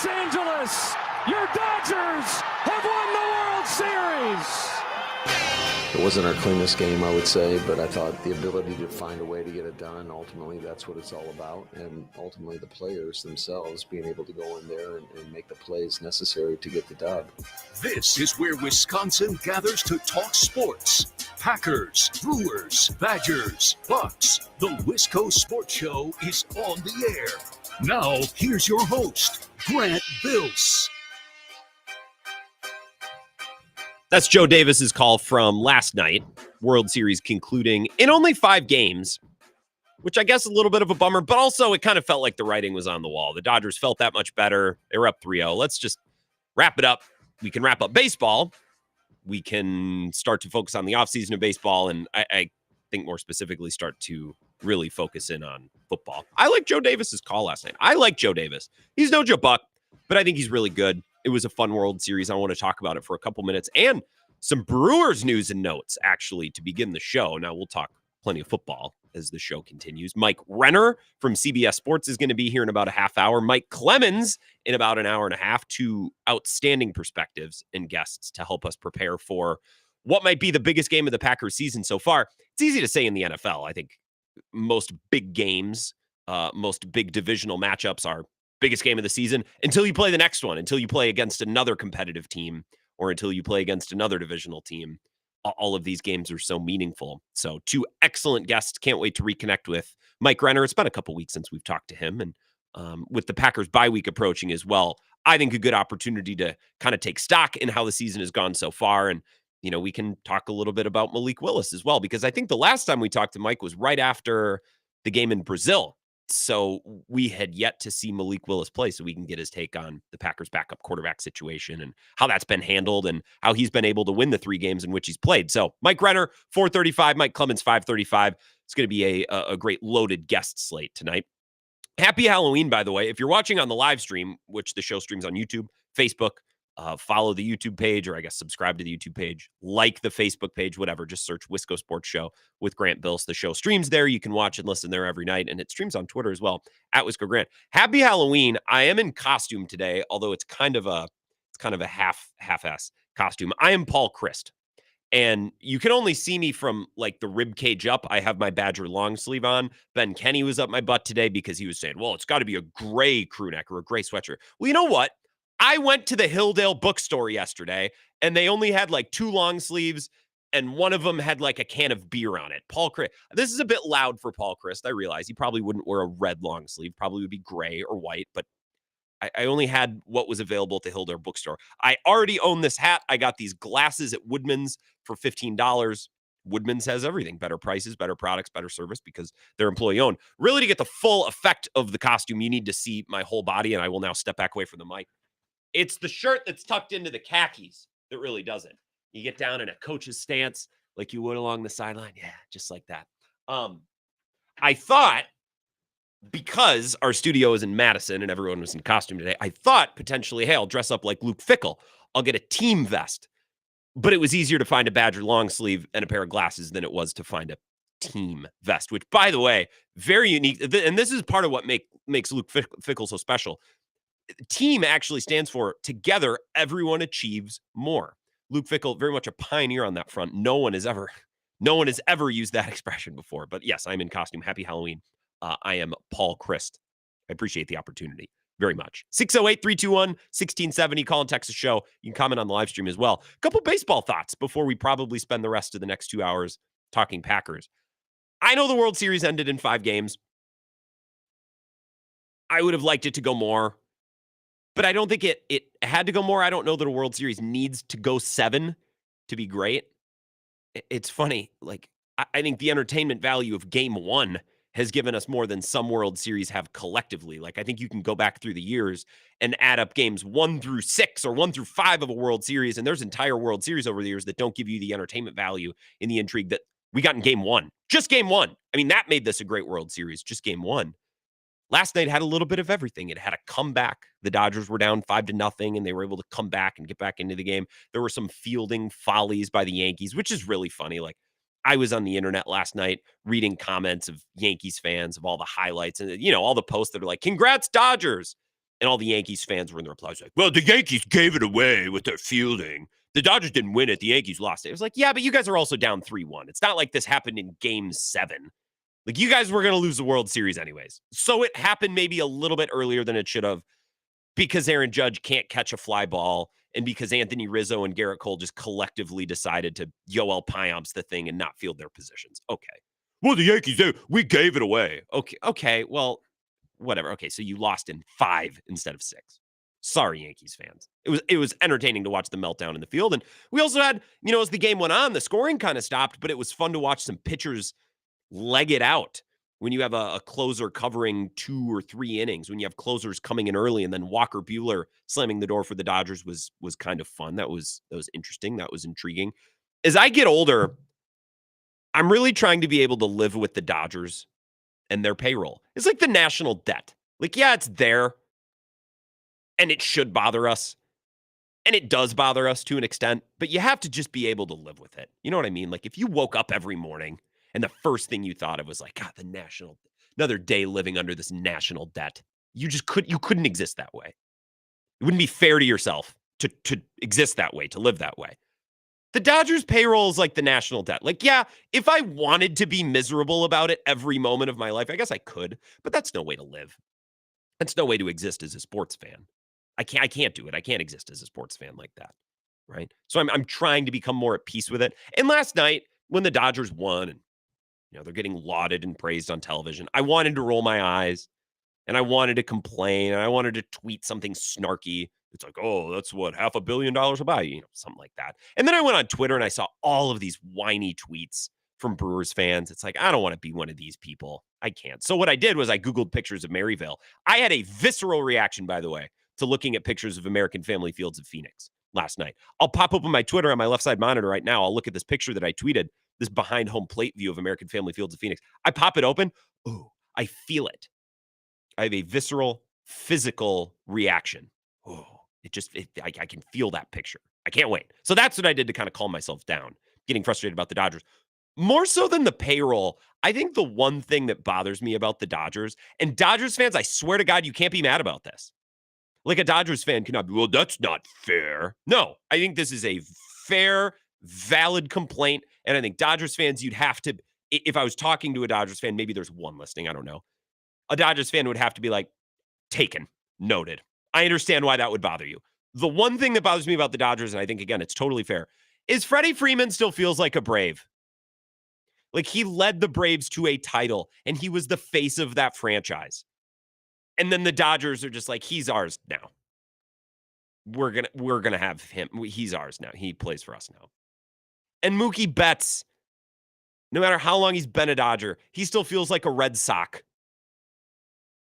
Los Angeles, your Dodgers have won the World Series. It wasn't our cleanest game, I would say, but I thought the ability to find a way to get it done, ultimately that's what it's all about. And ultimately the players themselves being able to go in there and make the plays necessary to get the dub. This is where Wisconsin gathers to talk sports. Packers, Brewers, Badgers, Bucks. The Wisco Sports Show is on the air. Now, here's your host, Grant Bills. That's Joe Davis's call from last night. World Series concluding in only 5 games, which I guess is a little bit of a bummer, but also it kind of felt like the writing was on the wall. The Dodgers felt that much better. They were up 3-0. Let's just wrap it up. We can wrap up baseball. We can start to focus on the offseason of baseball, and I think more specifically start to really focus in on football. I like Joe Davis's call last night. I like Joe Davis. He's no Joe Buck, but I think he's really good. It was a fun World Series. I want to talk about it for a couple minutes and some Brewers news and notes, actually, to begin the show. Now, we'll talk plenty of football as the show continues. Mike Renner from CBS Sports is going to be here in about a half hour. Mike Clemens in about an hour and a half. 2 outstanding perspectives and guests to help us prepare for what might be the biggest game of the Packers season so far. It's easy to say in the NFL. I think most big games, most big divisional matchups are biggest game of the season until you play the next one, until you play against another competitive team or until you play against another divisional team. All of these games are so meaningful. So 2 excellent guests. Can't wait to reconnect with Mike Renner. It's been a couple weeks since we've talked to him. And with the Packers bye week approaching as well, I think a good opportunity to kind of take stock in how the season has gone so far. And, you know, we can talk a little bit about Malik Willis as well, because I think the last time we talked to Mike was right after the game in Brazil. So we had yet to see Malik Willis play, so we can get his take on the Packers backup quarterback situation and how that's been handled and how he's been able to win the 3 games in which he's played. So Mike Renner, 4:35, Mike Clemens, 5:35. It's going to be a great loaded guest slate tonight. Happy Halloween, by the way. If you're watching on the live stream, which the show streams on YouTube, Facebook, follow the YouTube page, or I guess subscribe to the YouTube page, like the Facebook page, whatever. Just search Wisco Sports Show with Grant Bills. The show streams there. You can watch and listen there every night, and it streams on Twitter as well, at Wisco Grant. Happy Halloween. I am in costume today, although it's kind of a half-ass costume. I am Paul Christ, and you can only see me from like the rib cage up. I have my Badger long sleeve on. Ben Kenny was up my butt today because he was saying, well, it's got to be a gray crew neck or a gray sweatshirt. Well, you know what? I went to the Hilldale bookstore yesterday, and they only had like 2 long sleeves, and one of them had like a can of beer on it. Paul Christ. This is a bit loud for Paul Christ. I realize he probably wouldn't wear a red long sleeve. Probably would be gray or white, but I only had what was available at the Hilldale bookstore. I already own this hat. I got these glasses at Woodman's for $15. Woodman's has everything. Better prices, better products, better service because they're employee-owned. Really, to get the full effect of the costume, you need to see my whole body, and I will now step back away from the mic. It's the shirt that's tucked into the khakis that really does it. You get down in a coach's stance like you would along the sideline. Yeah, just like that. I thought, because our studio is in Madison and everyone was in costume today, I thought potentially, hey, I'll dress up like Luke Fickell. I'll get a team vest. But it was easier to find a Badger long sleeve and a pair of glasses than it was to find a team vest, which, by the way, very unique. And this is part of what makes Luke Fickell so special. Team actually stands for together, everyone achieves more. Luke Fickell, very much a pioneer on that front. No one has ever used that expression before. But yes, I'm in costume. Happy Halloween. I am Paul Christ. I appreciate the opportunity very much. 608-321-1670. Call and text the show. You can comment on the live stream as well. A couple baseball thoughts before we probably spend the rest of the next 2 hours talking Packers. I know the World Series ended in 5 games. I would have liked it to go more. But I don't think it had to go more. I don't know that a World Series needs to go 7 to be great. It's funny. Like, I think the entertainment value of Game 1 has given us more than some World Series have collectively. Like, I think you can go back through the years and add up games 1 through 6 or 1 through 5 of a World Series, and there's entire World Series over the years that don't give you the entertainment value in the intrigue that we got in Game 1. Just Game 1. I mean, that made this a great World Series, just Game 1. Last night had a little bit of everything. It had a comeback. The Dodgers were down 5-0, and they were able to come back and get back into the game. There were some fielding follies by the Yankees, which is really funny. Like, I was on the internet last night reading comments of Yankees fans of all the highlights and, you know, all the posts that are like, congrats, Dodgers. And all the Yankees fans were in the replies like, well, the Yankees gave it away with their fielding. The Dodgers didn't win it. The Yankees lost it. It was like, yeah, but you guys are also down 3-1. It's not like this happened in game 7. Like, you guys were going to lose the World Series anyways. So it happened maybe a little bit earlier than it should have because Aaron Judge can't catch a fly ball and because Anthony Rizzo and Garrett Cole just collectively decided to Yoel Piamps the thing and not field their positions. Okay. Well, the Yankees, we gave it away. Okay. Well, whatever. Okay, so you lost in 5 instead of 6. Sorry, Yankees fans. It was entertaining to watch the meltdown in the field. And we also had, as the game went on, the scoring kind of stopped, but it was fun to watch some pitchers leg it out when you have a closer covering 2 or 3 innings, when you have closers coming in early, and then Walker Buehler slamming the door for the Dodgers was kind of fun. That was interesting. That was intriguing. As I get older, I'm really trying to be able to live with the Dodgers and their payroll. It's like the national debt. Like, yeah, it's there. And it should bother us. And it does bother us to an extent. But you have to just be able to live with it. You know what I mean? Like, if you woke up every morning and the first thing you thought of was like, God, another day living under this national debt. You couldn't exist that way. It wouldn't be fair to yourself to exist that way, to live that way. The Dodgers payroll is like the national debt. Like, yeah, if I wanted to be miserable about it every moment of my life, I guess I could, but that's no way to live. That's no way to exist as a sports fan. I can't do it. I can't exist as a sports fan like that, right? So I'm trying to become more at peace with it. And last night, when the Dodgers won and they're getting lauded and praised on television, I wanted to roll my eyes and I wanted to complain and I wanted to tweet something snarky. It's like, oh, that's what $500 million will buy you, something like that. And then I went on Twitter and I saw all of these whiny tweets from Brewers fans. It's like, I don't want to be one of these people. I can't. So what I did was I Googled pictures of Maryville. I had a visceral reaction, by the way, to looking at pictures of American Family Fields of Phoenix last night. I'll pop open my Twitter on my left side monitor right now. I'll look at this picture that I tweeted, this behind home plate view of American Family Fields of Phoenix. I pop it open. Oh, I feel it. I have a visceral, physical reaction. Oh, I can feel that picture. I can't wait. So that's what I did to kind of calm myself down, getting frustrated about the Dodgers. More so than the payroll, I think the one thing that bothers me about the Dodgers, and Dodgers fans, I swear to God, you can't be mad about this. Like, a Dodgers fan cannot be, well, that's not fair. No, I think this is a fair, valid complaint. And I think Dodgers fans, you'd have to, if I was talking to a Dodgers fan, maybe there's one listening, I don't know. A Dodgers fan would have to be like, taken, noted. I understand why that would bother you. The one thing that bothers me about the Dodgers, and I think, again, it's totally fair, is Freddie Freeman still feels like a Brave. Like, he led the Braves to a title, and he was the face of that franchise. And then the Dodgers are just like, he's ours now. We're gonna have him. He's ours now. He plays for us now. And Mookie Betts, no matter how long he's been a Dodger, he still feels like a Red Sox.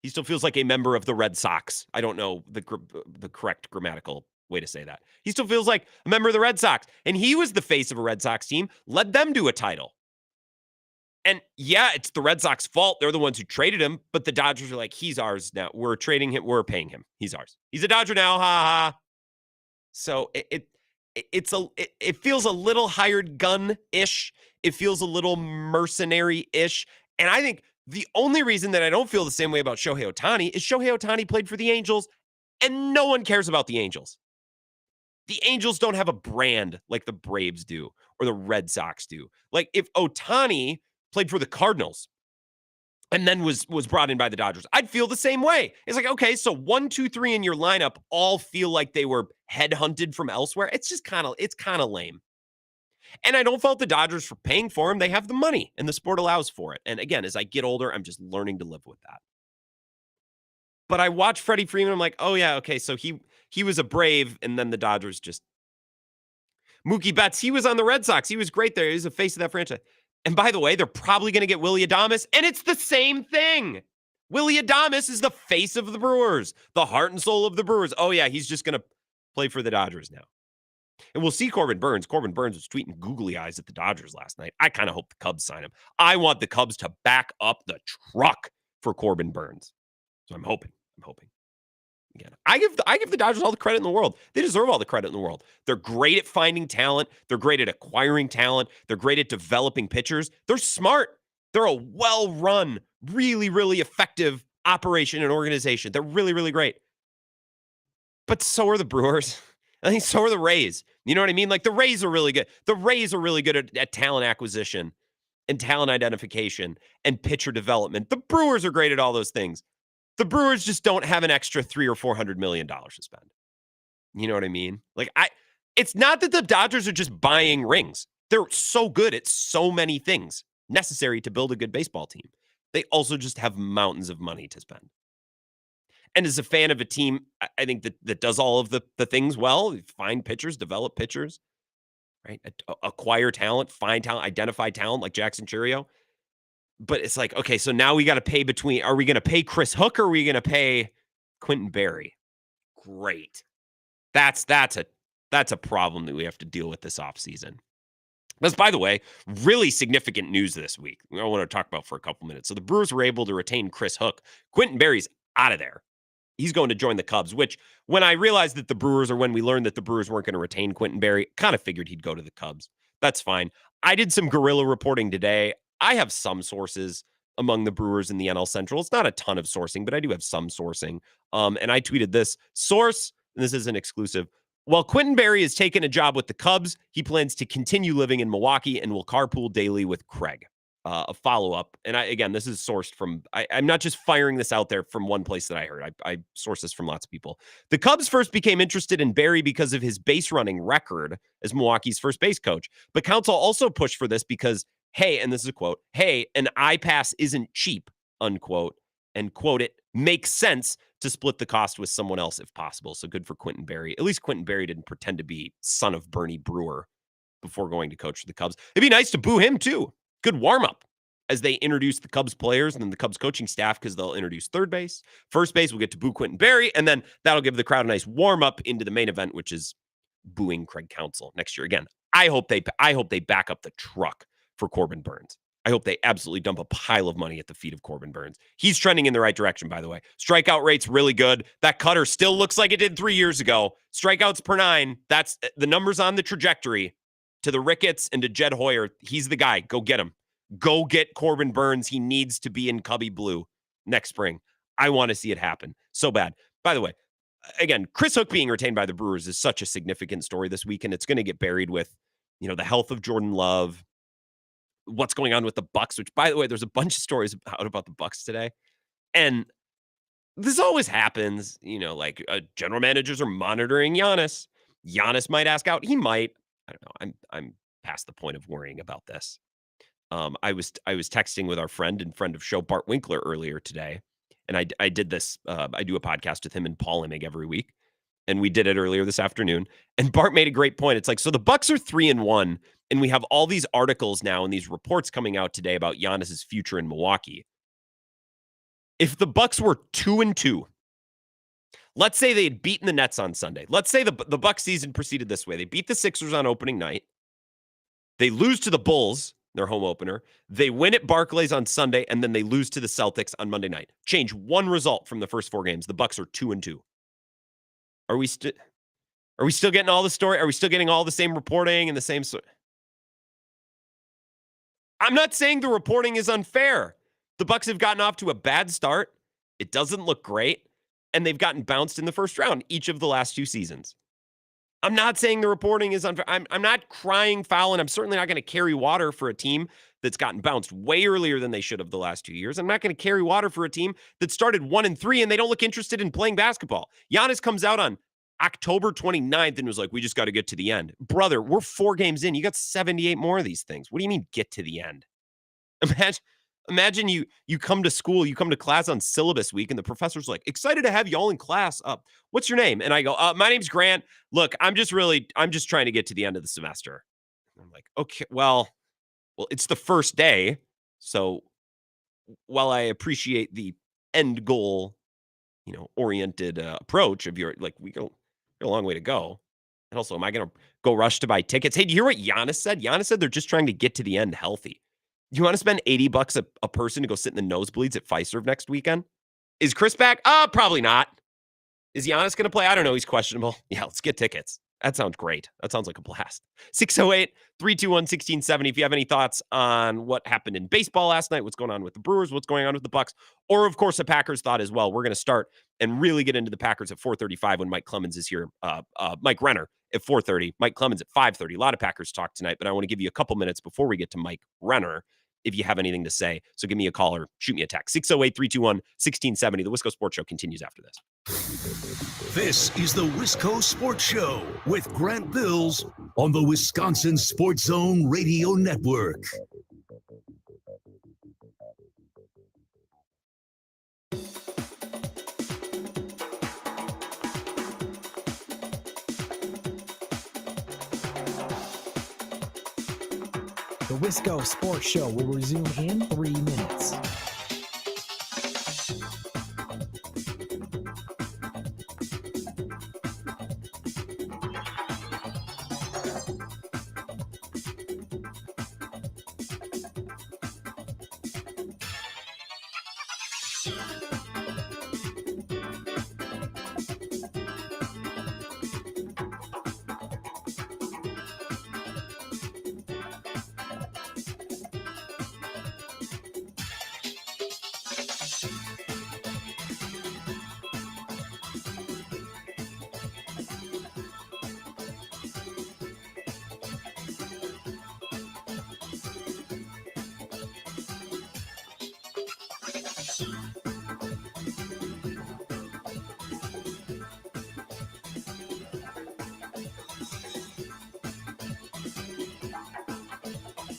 He still feels like a member of the Red Sox. I don't know the correct grammatical way to say that. He still feels like a member of the Red Sox. And he was the face of a Red Sox team, led them to a title. And yeah, it's the Red Sox fault. They're the ones who traded him, but the Dodgers are like, he's ours now. We're trading him. We're paying him. He's ours. He's a Dodger now. Ha ha. So it feels a little hired gun-ish. It feels a little mercenary-ish. And I think the only reason that I don't feel the same way about Shohei Ohtani is Shohei Ohtani played for the Angels, and no one cares about the Angels. The Angels don't have a brand like the Braves do or the Red Sox do. Like, if Ohtani played for the Cardinals and then was brought in by the Dodgers, I'd feel the same way. It's like, okay, so 1, 2, 3 in your lineup all feel like they were headhunted from elsewhere. It's kind of lame. And I don't fault the Dodgers for paying for him. They have the money and the sport allows for it. And again, as I get older, I'm just learning to live with that. But I watch Freddie Freeman. I'm like, oh yeah, okay. So he was a Brave, and then the Dodgers just. Mookie Betts, he was on the Red Sox. He was great there. He was the face of that franchise. And by the way, they're probably going to get Willy Adames, and it's the same thing. Willy Adames is the face of the Brewers, the heart and soul of the Brewers. Oh yeah, he's just going to play for the Dodgers now. And we'll see Corbin Burns. Corbin Burns was tweeting googly eyes at the Dodgers last night. I kind of hope the Cubs sign him. I want the Cubs to back up the truck for Corbin Burns. So I'm hoping. Again, I give the Dodgers all the credit in the world. They deserve all the credit in the world. They're great at finding talent. They're great at acquiring talent. They're great at developing pitchers. They're smart. They're a well-run, really, really effective operation and organization. They're really, really great. But so are the Brewers. I think so are the Rays. You know what I mean? Like the Rays are really good. The Rays are really good at talent acquisition and talent identification and pitcher development. The Brewers are great at all those things. The Brewers just don't have an extra $300 or $400 million to spend. You know what I mean? Like it's not that the Dodgers are just buying rings. They're so good at so many things necessary to build a good baseball team. They also just have mountains of money to spend. And as a fan of a team, I think that does all of the things well, find pitchers, develop pitchers, right? Acquire talent, find talent, identify talent like Jackson Churio. But it's like, okay, so now we got to pay are we going to pay Chris Hook or are we going to pay Quentin Berry? Great. That's a problem that we have to deal with this offseason. That's, by the way, really significant news this week. I want to talk about for a couple minutes. So the Brewers were able to retain Chris Hook. Quentin Berry's out of there. He's going to join the Cubs, which when I realized that the Brewers, or when we learned that the Brewers weren't going to retain Quentin Berry, kind of figured he'd go to the Cubs. That's fine. I did some guerrilla reporting today. I have some sources among the Brewers in the NL Central. It's not a ton of sourcing, but I do have some sourcing. And I tweeted this source, and this isn't exclusive. While Quentin Berry has taken a job with the Cubs, he plans to continue living in Milwaukee and will carpool daily with Craig. A follow-up. And again, this is sourced from, I'm not just firing this out there from one place that I heard. I sourced this from lots of people. The Cubs first became interested in Berry because of his base running record as Milwaukee's first base coach. But Counsell also pushed for this because, hey, and this is a quote, hey, an I-pass isn't cheap, unquote. And quote, it makes sense to split the cost with someone else if possible. So good for Quentin Berry. At least Quentin Berry didn't pretend to be son of Bernie Brewer before going to coach for the Cubs. It'd be nice to boo him too. Good warm-up as they introduce the Cubs players and then the Cubs coaching staff, because they'll introduce third base. First base, we'll get to boo Quentin Berry, and then that'll give the crowd a nice warm-up into the main event, which is booing Craig Counsell next year. Again, I hope they back up the truck for Corbin Burns. I hope they absolutely dump a pile of money at the feet of Corbin Burns. He's trending in the right direction, by the way. Strikeout rate's really good. That cutter still looks like it did 3 years ago. Strikeouts per 9, that's the numbers on the trajectory. To the Ricketts and to Jed Hoyer, he's the guy. Go get him. Go get Corbin Burns. He needs to be in Cubby Blue next spring. I want to see it happen so bad. By the way, again, Chris Hook being retained by the Brewers is such a significant story this week, and it's going to get buried with, the health of Jordan Love, what's going on with the Bucks, which, by the way, there's a bunch of stories out about the Bucks today. And this always happens, like general managers are monitoring Giannis. Giannis might ask out. He might. I don't know. I'm past the point of worrying about this. I was texting with our friend of show Bart Winkler earlier today, and I did this. I do a podcast with him and Paul Imig every week, and we did it earlier this afternoon. And Bart made a great point. It's like, so the Bucks are 3-1, and we have all these articles now and these reports coming out today about Giannis's future in Milwaukee. If the Bucks were 2-2. Let's say they had beaten the Nets on Sunday. Let's say the Bucks season proceeded this way. They beat the Sixers on opening night. They lose to the Bulls, their home opener. They win at Barclays on Sunday, and then they lose to the Celtics on Monday night. Change one result from the first 4 games. The Bucks are 2-2. Are we still getting all the story? Are we still getting all the same reporting and the same? I'm not saying the reporting is unfair. The Bucks have gotten off to a bad start. It doesn't look great. And they've gotten bounced in the first round each of the last 2 seasons. I'm not saying the reporting is unfair. I'm not crying foul, and I'm certainly not going to carry water for a team that's gotten bounced way earlier than they should have the last 2 years. I'm not going to carry water for a team that started 1-3 and they don't look interested in playing basketball. Giannis comes out on October 29th and was like, we just got to get to the end. Brother, we're 4 games in. You got 78 more of these things. What do you mean get to the end? Imagine you come to school, you come to class on syllabus week, and the professor's like, excited to have you all in class. What's your name? And I go, my name's Grant. Look, I'm just trying to get to the end of the semester. I'm like, okay, well, it's the first day. So while I appreciate the end goal, oriented approach of your, we got a long way to go. And also, am I going to go rush to buy tickets? Hey, do you hear what Giannis said? Giannis said they're just trying to get to the end healthy. You want to spend $80 a person to go sit in the nosebleeds at Fiserv next weekend? Is Chris back? Probably not. Is Giannis going to play? I don't know. He's questionable. Yeah, let's get tickets. That sounds great. That sounds like a blast. 608-321-1670. If you have any thoughts on what happened in baseball last night, what's going on with the Brewers, what's going on with the Bucks, or of course a Packers thought as well. We're going to start and really get into the Packers at 4:35 when Mike Clemens is here. Mike Renner at 4:30, Mike Clemens at 5:30. A lot of Packers talk tonight, but I want to give you a couple minutes before we get to Mike Renner if you have anything to say. So give me a call or shoot me a text. 608-321-1670. The Wisco Sports Show continues after this. This is the Wisco Sports Show with Grant Bills on the Wisconsin Sports Zone Radio Network. The Wisco Sports Show will resume in 3 minutes.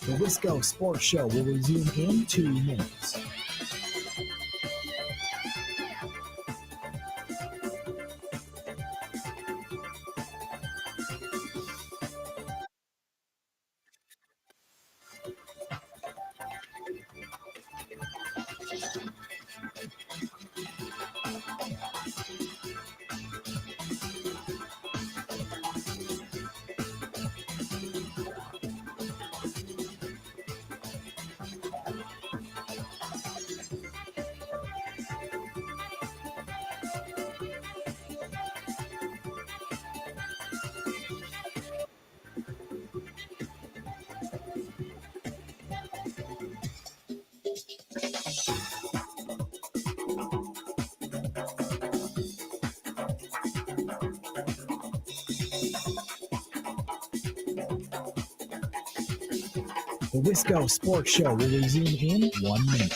The Wisco Sports Show will resume in 2 minutes. The Wisco Sports Show will resume in 1 minute.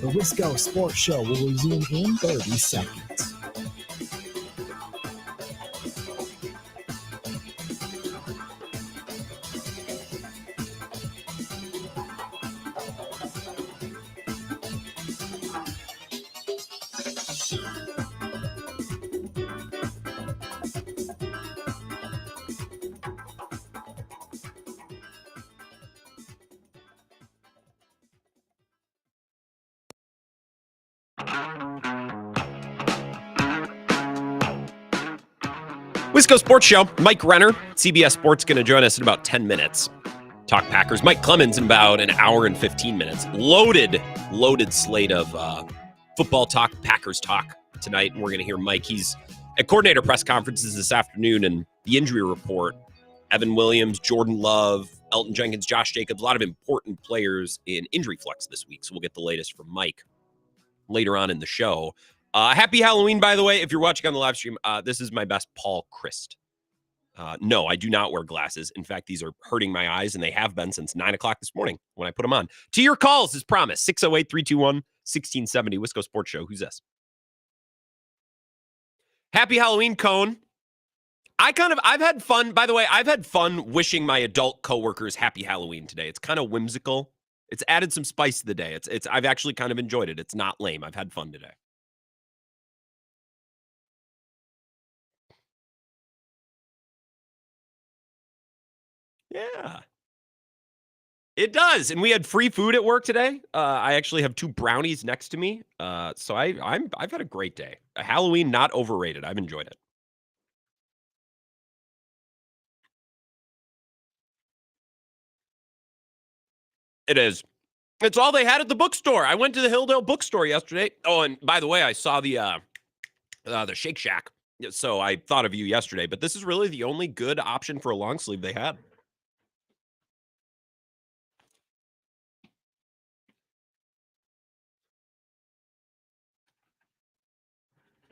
The Wisco Sports Show will resume in 30 seconds. Wisco Sports Show. Mike Renner, CBS Sports, going to join us in about 10 minutes. Talk Packers. Mike Clemens in about an hour and 15 minutes. Loaded slate of football talk, Packers talk tonight. And we're going to hear Mike. He's at coordinator press conferences this afternoon, and the injury report. Evan Williams, Jordan Love, Elton Jenkins, Josh Jacobs, a lot of important players in injury flux this week. So we'll get the latest from Mike later on in the show. Happy Halloween, by the way. If you're watching on the live stream, this is my best Paul Christ. No, I do not wear glasses. In fact, these are hurting my eyes, and they have been since 9 o'clock this morning when I put them on. To your calls, as promised, 608-321-1670, Wisco Sports Show. Who's this? Happy Halloween, Cone. I've had fun. By the way, I've had fun wishing my adult coworkers happy Halloween today. It's kind of whimsical. It's added some spice to the day. I've actually kind of enjoyed it. It's not lame. I've had fun today. Yeah. It does. And we had free food at work today. I actually have 2 brownies next to me. So I've had a great day. Halloween, not overrated. I've enjoyed it. It is. It's all they had at the bookstore. I went to the Hilldale bookstore yesterday. Oh, and by the way, I saw the Shake Shack. So I thought of you yesterday, but this is really the only good option for a long sleeve they had.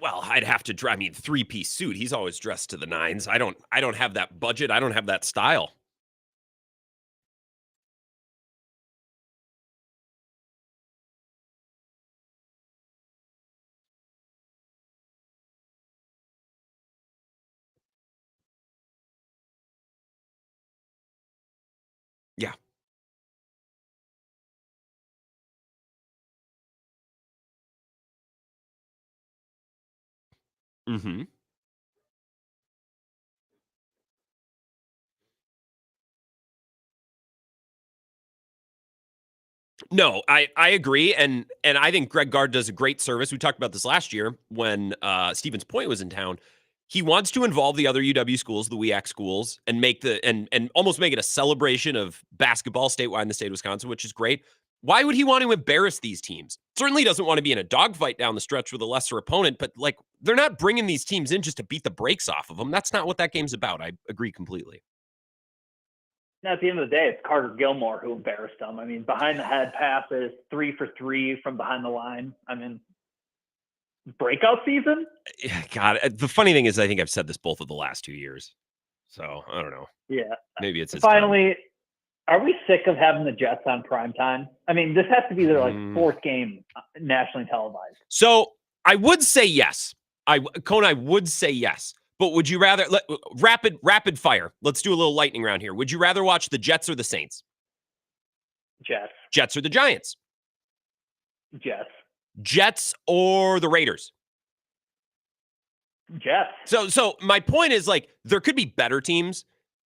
Well, I'd have to I mean, 3-piece suit. He's always dressed to the nines. I don't have that budget. I don't have that style. Yeah. Mm-hmm. No, I agree, and I think Greg Gard does a great service. We talked about this last year when Stevens Point was in town. He wants to involve the other UW schools, the WEAC schools, and make and almost make it a celebration of basketball statewide in the state of Wisconsin, which is great. Why would he want to embarrass these teams? Certainly doesn't want to be in a dogfight down the stretch with a lesser opponent, but like they're not bringing these teams in just to beat the brakes off of them. That's not what that game's about. I agree completely. At the end of the day, it's Carter Gilmore who embarrassed them. I mean, behind the head passes, 3 for 3 from behind the line. I mean, breakout season? Yeah, God, the funny thing is, I think I've said this both of the last 2 years. So I don't know. Yeah. Maybe it's his finally. time. Are we sick of having the Jets on prime time? I mean, this has to be their fourth game nationally televised. So I would say yes. I would say yes. But would you rather rapid fire? Let's do a little lightning round here. Would you rather watch the Jets or the Saints? Jets. Jets or the Giants? Jets. Jets or the Raiders? Jets. So my point is, like, there could be better teams,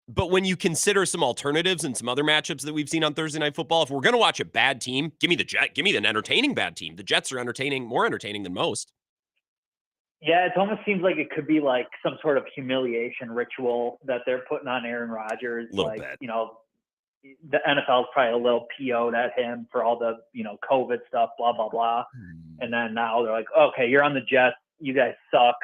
but when you consider some alternatives and some other matchups that we've seen on Thursday Night Football, if we're going to watch a bad team, give me an entertaining bad team. The Jets are more entertaining than most. Yeah, it almost seems like it could be like some sort of humiliation ritual that they're putting on Aaron Rodgers. A little bit. You know, the NFL's probably a little PO'd at him for all the, COVID stuff, blah, blah, blah. And then now they're like, okay, you're on the Jets. You guys suck.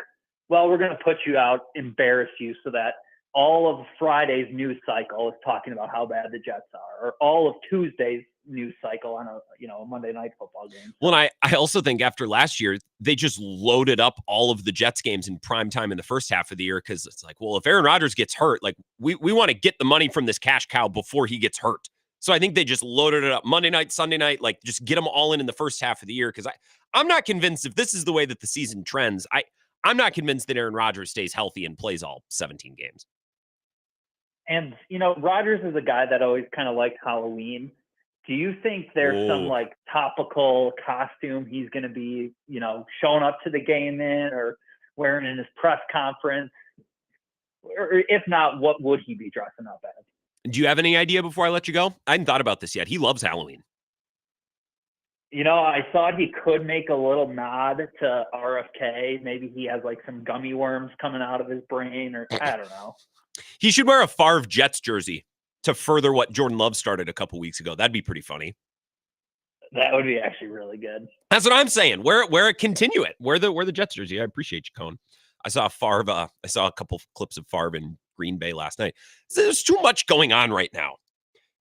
Well, we're going to put you out, embarrass you so that all of Friday's news cycle is talking about how bad the Jets are, or all of Tuesday's news cycle on a Monday night football game. Well, I also think after last year, they just loaded up all of the Jets games in prime time in the first half of the year because it's like, well, if Aaron Rodgers gets hurt, like we want to get the money from this cash cow before he gets hurt. So I think they just loaded it up Monday night, Sunday night, like just get them all in the first half of the year because I'm not convinced if this is the way that the season trends. I'm not convinced that Aaron Rodgers stays healthy and plays all 17 games. And, Rodgers is a guy that always kind of liked Halloween. Do you think there's some like topical costume he's going to be, showing up to the game in or wearing in his press conference? Or if not, what would he be dressing up as? Do you have any idea before I let you go? I hadn't thought about this yet. He loves Halloween. I thought he could make a little nod to RFK. Maybe he has like some gummy worms coming out of his brain, or I don't know. He should wear a Favre Jets jersey to further what Jordan Love started a couple weeks ago. That'd be pretty funny. That would be actually really good. That's what I'm saying. Wear it, continue it. Wear the Jets jersey. I appreciate you, Cone. I saw a couple of clips of Favre in Green Bay last night. There's too much going on right now.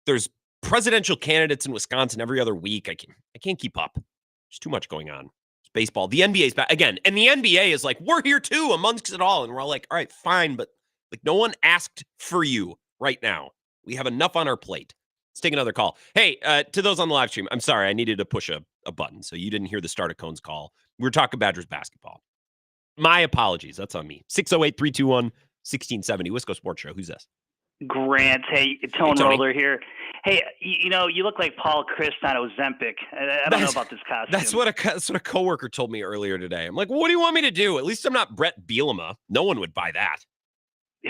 There's presidential candidates in Wisconsin every other week. I can't keep up. There's too much going on. It's baseball. The NBA's back again. And the NBA is like, we're here too amongst it all. And we're all like, all right, fine. But like no one asked for you right now. We have enough on our plate. Let's take another call. Hey, to those on the live stream, I'm sorry. I needed to push a button. So you didn't hear the start of Cone's call. We were talking Badgers basketball. My apologies. That's on me. 608-321-1670. Wisco Sports Show. Who's this? Grant. Hey, Tone Roller here. Hey, you look like Paul Christ on Ozempic. I don't know about this costume. That's what a coworker told me earlier today. I'm like, well, what do you want me to do? At least I'm not Brett Bielema. No one would buy that.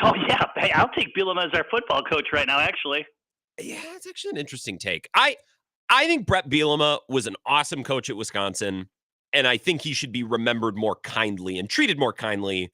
Oh, yeah. Hey, I'll take Bielema as our football coach right now, actually. Yeah, it's actually an interesting take. I think Brett Bielema was an awesome coach at Wisconsin, and I think he should be remembered more kindly and treated more kindly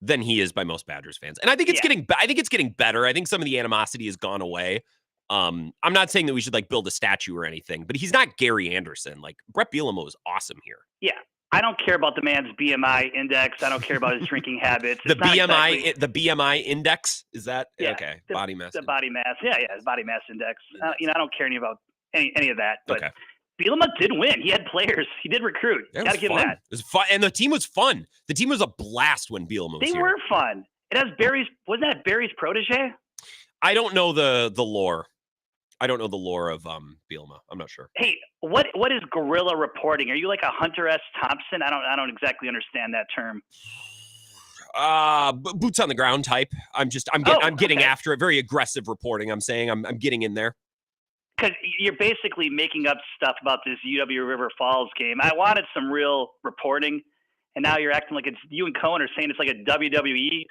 than he is by most Badgers fans. And I think it's getting better. I think some of the animosity has gone away. I'm not saying that we should like build a statue or anything, but he's not Gary Anderson. Like Brett Bielema was awesome here. Yeah. I don't care about the man's BMI index. I don't care about his drinking habits. The BMI index, is that? Yeah, okay. Body mass. The body mass. Yeah. His body mass index. I don't care about any of that. But Bielema did win. He had players. He did recruit. Got to give him that. It was fun. And the team was fun. The team was a blast when Bielema was here. They were fun. It has Barry's, wasn't that Barry's protege? I don't know the lore. I don't know the lore of Bielema. I'm not sure. Hey, what is guerrilla reporting? Are you like a Hunter S. Thompson? I don't exactly understand that term. Boots on the ground type. I'm getting after it. Very aggressive reporting. I'm saying I'm getting in there. Because you're basically making up stuff about this UW River Falls game. I wanted some real reporting, and now you're acting like it's you and Cohen are saying it's like a WWE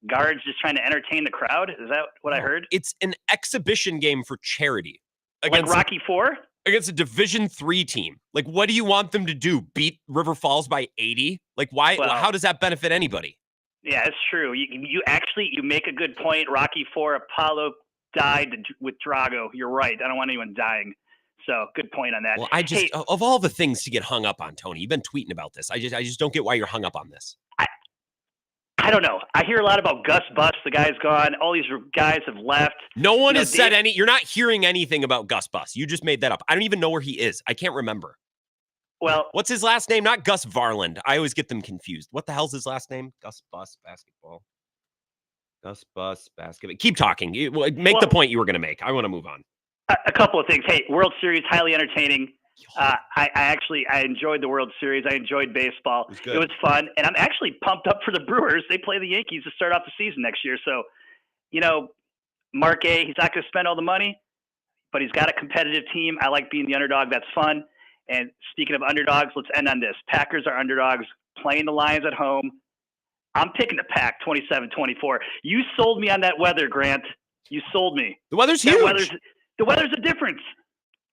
guards just trying to entertain the crowd. Is that what I heard? It's an exhibition game for charity. Like Rocky IV? Against a Division III team. Like, what do you want them to do? Beat River Falls by 80? Like, why? Well, how does that benefit anybody? Yeah, it's true. You make a good point. Rocky IV, Apollo died with Drago. You're right. I don't want anyone dying. So good point on that. Well, of all the things to get hung up on, Tony, you've been tweeting about this. I just don't get why you're hung up on this. I don't know. I hear a lot about Gus Bus. The guy's gone. All these guys have left. No one has said any. You're not hearing anything about Gus Bus. You just made that up. I don't even know where he is. I can't remember. Well, what's his last name? Not Gus Varland. I always get them confused. What the hell's his last name? Gus Bus basketball. Gus Bus basketball. Keep talking. Make the point you were going to make. I want to move on. A couple of things. Hey, World Series, highly entertaining. I enjoyed the World Series. I enjoyed baseball. It was fun. And I'm actually pumped up for the Brewers. They play the Yankees to start off the season next year. So, Mark A., he's not going to spend all the money, but he's got a competitive team. I like being the underdog. That's fun. And speaking of underdogs, let's end on this. Packers are underdogs playing the Lions at home. I'm picking the Pack 27-24. You sold me on that weather, Grant. You sold me. The weather's huge. The weather's a difference.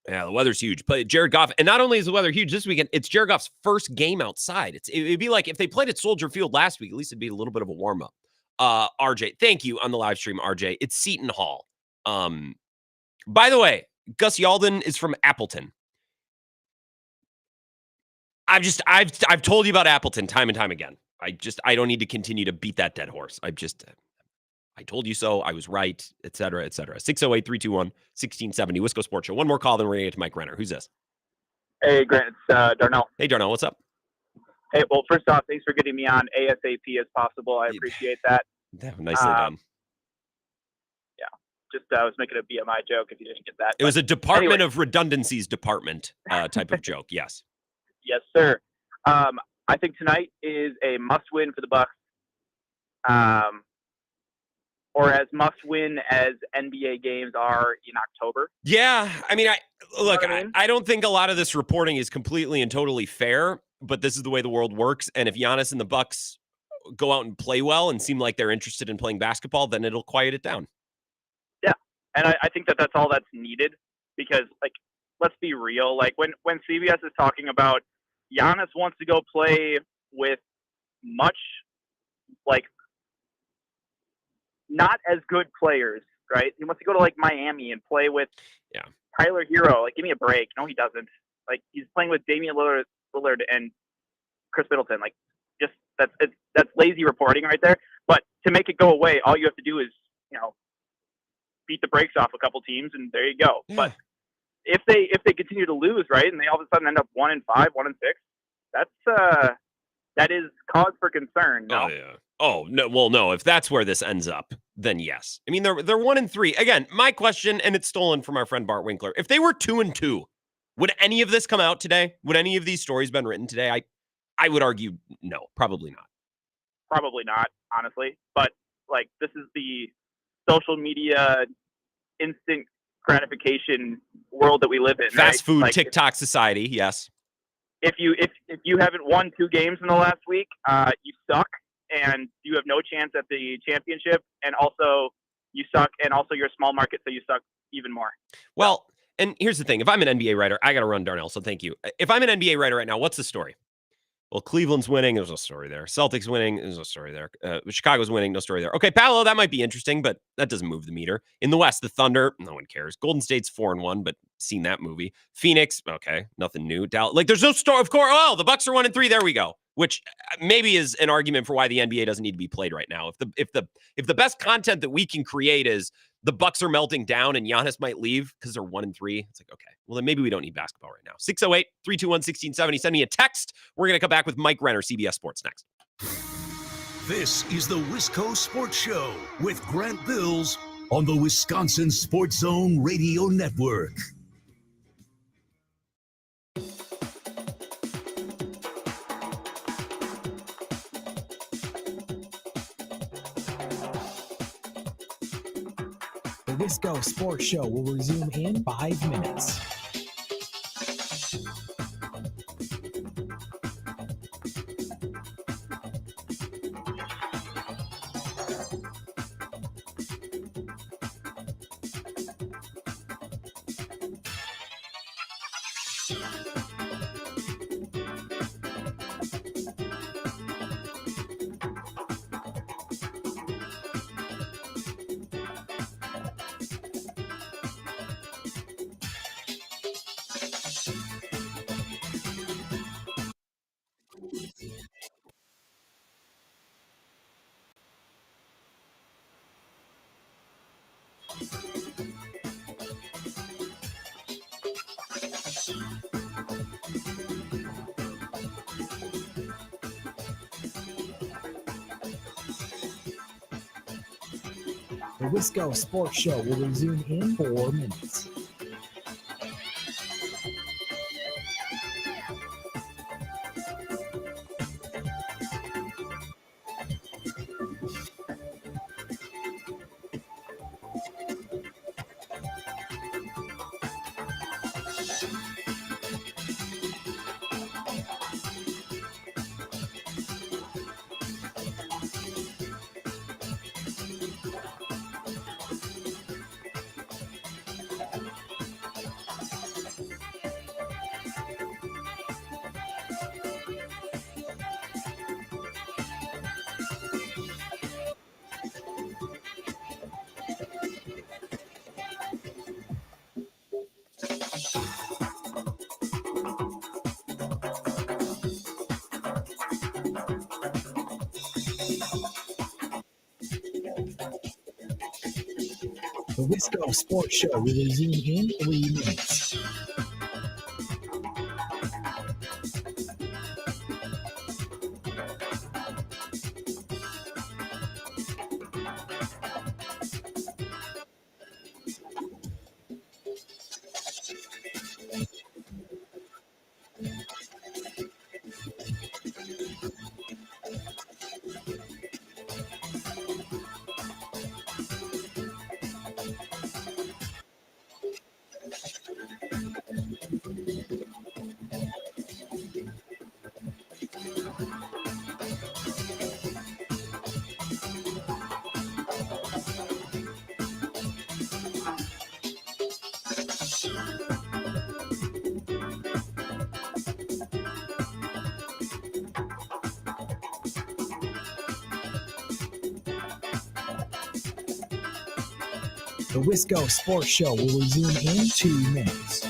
Yeah, the weather's huge. But Jared Goff, and not only is the weather huge this weekend, it's Jared Goff's first game outside. It'd be like if they played at Soldier Field last week, at least it'd be a little bit of a warm-up. RJ, thank you on the live stream, RJ. It's Seton Hall. By the way, Gus Yalden is from Appleton. I've told you about Appleton time and time again. I don't need to continue to beat that dead horse. I told you so. I was right, et cetera, et cetera. 608-321-1670, Wisco Sports Show. One more call, then we're going to get to Mike Renner. Who's this? Hey, Grant. It's Darnell. Hey, Darnell. What's up? Hey, well, first off, thanks for getting me on ASAP as possible. I appreciate that. Nicely done. Yeah. Just I was making a BMI joke if you didn't get that. It was a Department of Redundancies department type of joke. Yes. Yes, sir. I think tonight is a must-win for the Bucks. Or as must-win as NBA games are in October. Yeah, I mean, I don't think a lot of this reporting is completely and totally fair, but this is the way the world works. And if Giannis and the Bucks go out and play well and seem like they're interested in playing basketball, then it'll quiet it down. Yeah, and I think that's all that's needed because, let's be real. When CBS is talking about Giannis wants to go play with much, not as good players, right? He wants to go to Miami and play with Tyler Hero. Give me a break. No, he doesn't. He's playing with Damian Lillard and Chris Middleton. That's lazy reporting right there. But to make it go away, all you have to do is, beat the brakes off a couple teams, and there you go. Yeah. But if they continue to lose, right, and they all of a sudden end up 1-5, 1-6, that is cause for concern. No? Oh yeah. Oh no. Well, no. If that's where this ends up, then yes. I mean, they're 1-3. Again, my question, and it's stolen from our friend Bart Winkler. If they were 2-2, would any of this come out today? Would any of these stories been written today? I would argue no, probably not. Probably not, honestly. But this is the social media instant gratification world that we live in. Fast food TikTok society. Yes. If you haven't won 2 games in the last week, you suck, and you have no chance at the championship. And also, you suck, and also you're a small market, so you suck even more. Well, and here's the thing. If I'm an NBA writer, I got to run Darnell, so thank you. If I'm an NBA writer right now, what's the story? Well, Cleveland's winning. There's no story there. Celtics winning. There's no story there. Chicago's winning. No story there. Okay, Paolo, that might be interesting, but that doesn't move the meter. In the West, the Thunder, no one cares. Golden State's 4-1, but seen that movie. Phoenix, okay, nothing new. Dallas, like, there's no story. Of course, oh, the Bucks are 1-3. There we go. Which maybe is an argument for why the NBA doesn't need to be played right now. If the best content that we can create is the Bucks are melting down and Giannis might leave because they're 1-3. It's like, okay, well, then maybe we don't need basketball right now. 608-321-1670. Send me a text. We're going to come back with Mike Renner, CBS Sports, next. This is the Wisco Sports Show with Grant Bills on the Wisconsin Sports Zone Radio Network. The Wisco Sports Show will resume in 5 minutes. The Wisco Sports Show will resume in 4 minutes. The Wisco Sports Show will resume in 3 minutes. The Wisco Sports Show will resume in 2 minutes.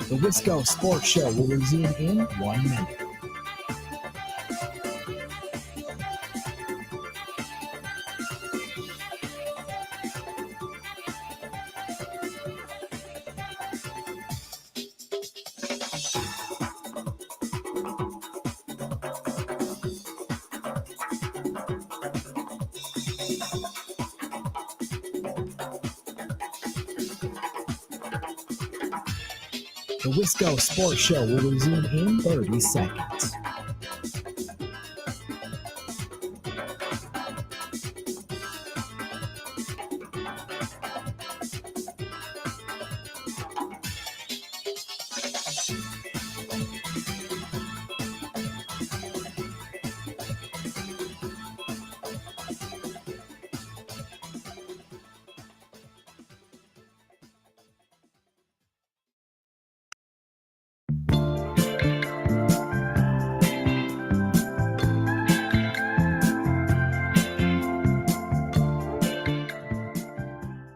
The Wisco Sports Show will resume in 1 minute. The Wisco Sports Show will resume in 30 seconds.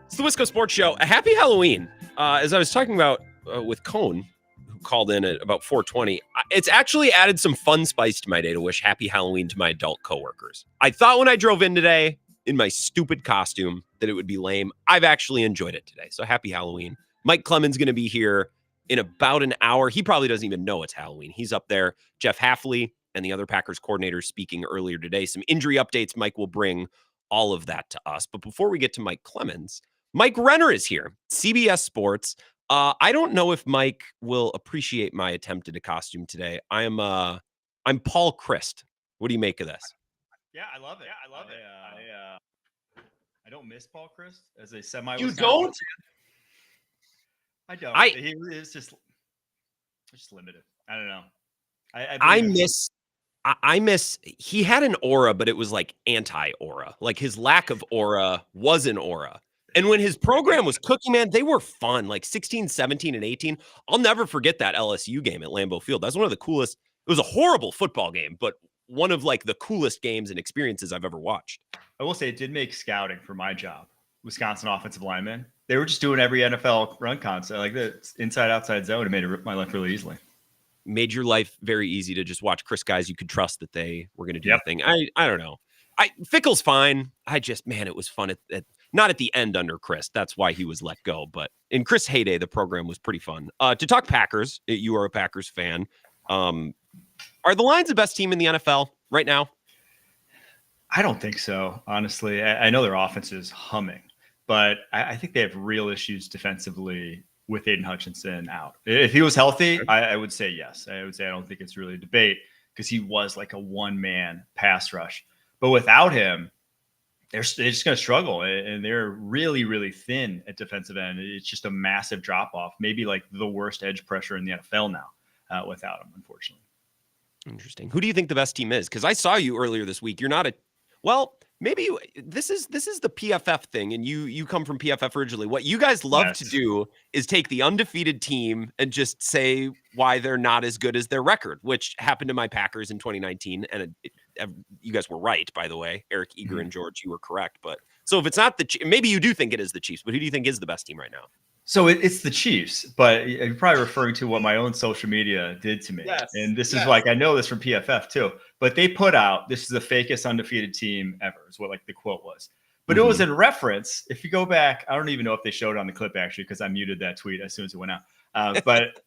It's the Wisco Sports Show. A happy Halloween. As I was talking about with Cone, who called in at about 4:20, it's actually added some fun spice to my day to wish happy Halloween to my adult coworkers. I thought when I drove in today in my stupid costume that it would be lame. I've actually enjoyed it today. So happy Halloween. Mike Clemens going to be here in about an hour. He probably doesn't even know it's Halloween. He's up there. Jeff Hafley and the other Packers coordinators speaking earlier today. Some injury updates. Mike will bring all of that to us. But before we get to Mike Clemens, Mike Renner is here, CBS Sports. I don't know if Mike will appreciate my attempt at a costume today. I'm Paul Christ. What do you make of this? Yeah, I love it. I don't miss Paul Christ as a semi. You don't? I don't. He is just limited. I don't know. I miss. He had an aura, but it was like anti-aura. Like his lack of aura was an aura. And when his program was cooking, man, they were fun. Like 16, 17, and 18. I'll never forget that LSU game at Lambeau Field. That's one of the coolest. It was a horrible football game, but one of like the coolest games and experiences I've ever watched. I will say it did make scouting for my job, Wisconsin offensive linemen. They were just doing every NFL run concept, like the inside outside zone. It made my life really easily. Made your life very easy to just watch Chris guys you could trust that they were going to do the thing. I don't know. Fickle's fine. It was fun at not at the end under Chris. That's why he was let go. But in Chris' heyday, the program was pretty fun. To talk Packers, you are a Packers fan. Are the Lions the best team in the NFL right now? I don't think so, honestly. I know their offense is humming, but I think they have real issues defensively with Aiden Hutchinson out. If he was healthy, I would say yes. I would say I don't think it's really a debate because he was like a one-man pass rush. But without him, they're just going to struggle, and they're really, really thin at defensive end. It's just a massive drop-off, maybe like the worst edge pressure in the NFL now without him, unfortunately. Interesting. Who do you think the best team is? Because I saw you earlier this week. You're not maybe this is the PFF thing, and you come from PFF originally. What you guys love to do is take the undefeated team and just say why they're not as good as their record, which happened to my Packers in 2019. And you guys were right, by the way. Eric Eager and George, you were correct. But so if it's not maybe you do think it is the Chiefs, but who do you think is the best team right now? So it's the Chiefs, but you're probably referring to what my own social media did to me. Yes, and this is like, I know this from PFF too, but they put out, this is the fakest undefeated team ever is what like the quote was. But it was in reference, if you go back, I don't even know if they showed it on the clip actually, because I muted that tweet as soon as it went out. But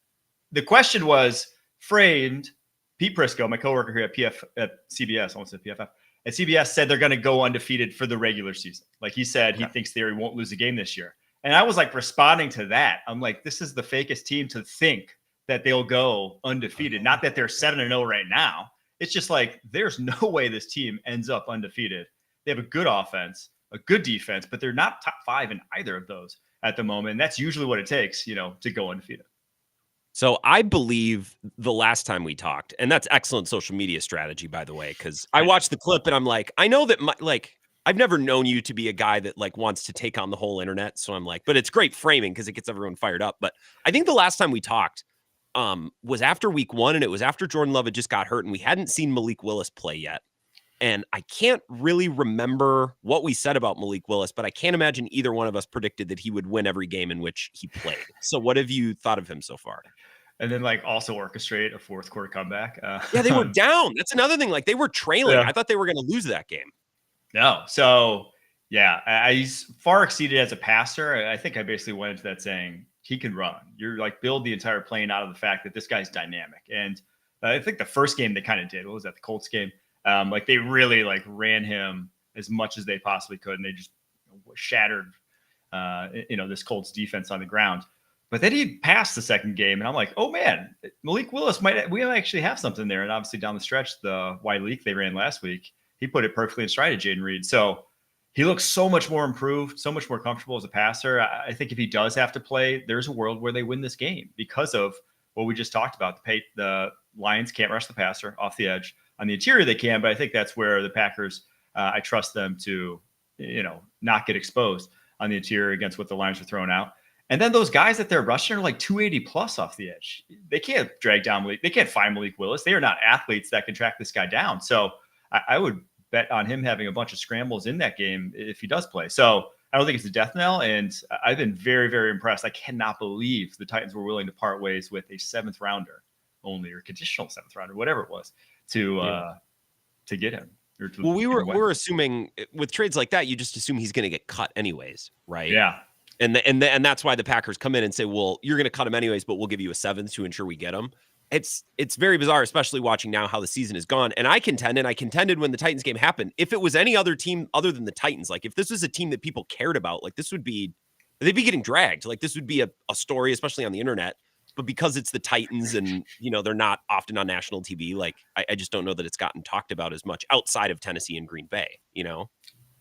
the question was framed, Pete Prisco, my coworker here at CBS, almost at PFF, at CBS said they're going to go undefeated for the regular season. Like he said, he thinks they won't lose a game this year. And I was like responding to that. I'm like, this is the fakest team to think that they'll go undefeated. Not that they're 7-0 right now. It's just like, there's no way this team ends up undefeated. They have a good offense, a good defense, but they're not top 5 in either of those at the moment. And that's usually what it takes, to go undefeated. So I believe the last time we talked, and that's excellent social media strategy, by the way, because I watched the clip and I'm like, I know that I've never known you to be a guy that like wants to take on the whole internet. So I'm like, but it's great framing because it gets everyone fired up. But I think the last time we talked was after week 1, and it was after Jordan Love had just got hurt and we hadn't seen Malik Willis play yet. And I can't really remember what we said about Malik Willis, but I can't imagine either one of us predicted that he would win every game in which he played. So what have you thought of him so far? and then like also orchestrate a fourth quarter comeback. Yeah, they were down. That's another thing. Like they were trailing. Yeah. I thought they were going to lose that game. No. So yeah, he's far exceeded as a passer. I think I basically went into that saying he can run. You're like build the entire plane out of the fact that this guy's dynamic. And I think the first game they kind of did. What was that? The Colts game. Like they really like ran him as much as they possibly could, and they just shattered, this Colts defense on the ground. But then he passed the second game, and I'm like, oh man, Malik Willis we actually have something there. And obviously down the stretch, the wide leak they ran last week, he put it perfectly in stride of Jaden Reed. So he looks so much more improved, so much more comfortable as a passer. I think if he does have to play, there's a world where they win this game because of what we just talked about. The Lions can't rush the passer off the edge. On the interior, they can, but I think that's where the Packers, I trust them to, not get exposed on the interior against what the Lions are throwing out. And then those guys that they're rushing are like 280 plus off the edge. They can't drag down Malik. They can't find Malik Willis. They are not athletes that can track this guy down. So I would bet on him having a bunch of scrambles in that game if he does play. So I don't think it's a death knell. And I've been very, very impressed. I cannot believe the Titans were willing to part ways with a seventh rounder only, or conditional seventh rounder, whatever it was, to get him. Well, we were assuming with trades like that, you just assume he's going to get cut anyways, right? Yeah. And that's why the Packers come in and say, well, you're going to cut him anyways, but we'll give you a seventh to ensure we get him. It's very bizarre, especially watching now how the season has gone. And I contended when the Titans game happened, if it was any other team other than the Titans, like if this was a team that people cared about, like they'd be getting dragged. Like this would be a story, especially on the internet. But because it's the Titans and, they're not often on national TV, like I just don't know that it's gotten talked about as much outside of Tennessee and Green Bay,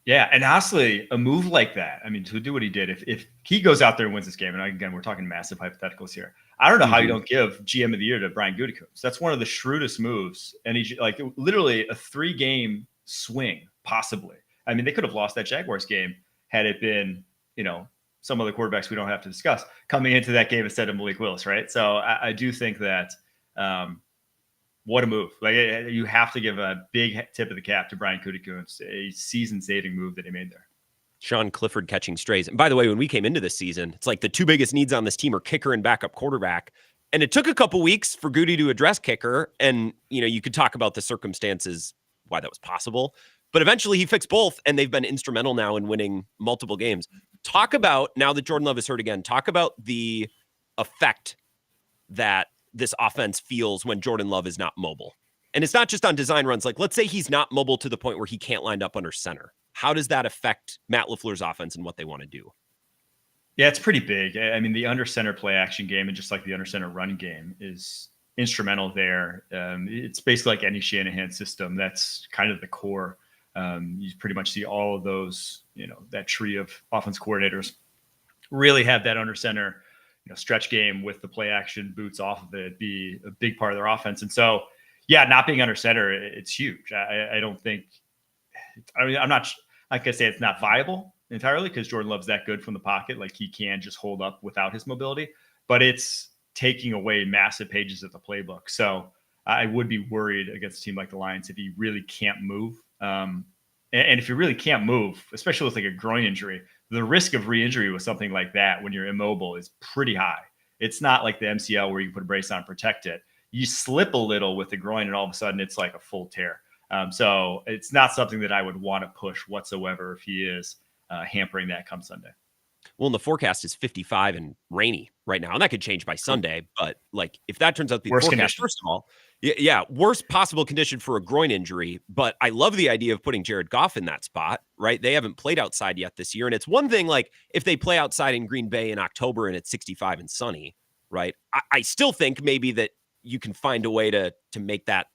Yeah, and honestly, a move like that, I mean, to do what he did, if he goes out there and wins this game, and again, we're talking massive hypotheticals here. I don't know how you don't give GM of the year to Brian Gutekunst. That's one of the shrewdest moves. And he's like literally a 3-game swing, possibly. I mean, they could have lost that Jaguars game had it been, some other quarterbacks we don't have to discuss coming into that game instead of Malik Willis, right? So I do think that what a move. Like you have to give a big tip of the cap to Brian Gutekunst, a season-saving move that he made there. Sean Clifford catching strays. And by the way, when we came into this season, it's like the two biggest needs on this team are kicker and backup quarterback. And it took a couple weeks for Goody to address kicker. And, you could talk about the circumstances, why that was possible. But eventually he fixed both, and they've been instrumental now in winning multiple games. Talk about, now that Jordan Love is hurt again, talk about the effect that this offense feels when Jordan Love is not mobile. And it's not just on design runs. Like, let's say he's not mobile to the point where he can't line up under center. How does that affect Matt LaFleur's offense and what they want to do? Yeah, it's pretty big. I mean, the under center play action game and just like the under center run game is instrumental there. It's basically like any Shanahan system. That's kind of the core. You pretty much see all of those, that tree of offense coordinators really have that under center, stretch game with the play action boots off of it be a big part of their offense. And so, yeah, not being under center, it's huge. I don't think, I'm not going to say it's not viable entirely because Jordan Love's that good from the pocket. Like he can just hold up without his mobility, but it's taking away massive pages of the playbook. So I would be worried against a team like the Lions if he really can't move. And if you really can't move, especially with like a groin injury, the risk of re-injury with something like that when you're immobile is pretty high. It's not like the MCL where you can put a brace on and protect it. You slip a little with the groin and all of a sudden it's like a full tear. So it's not something that I would want to push whatsoever if he is hampering that come Sunday. Well, and the forecast is 55 and rainy right now, and that could change by Sunday. But like, if that turns out to be the forecast, condition. First of all, worst possible condition for a groin injury. But I love the idea of putting Jared Goff in that spot, right? They haven't played outside yet this year, and it's one thing like if they play outside in Green Bay in October and it's 65 and sunny, right? I still think maybe that you can find a way to make that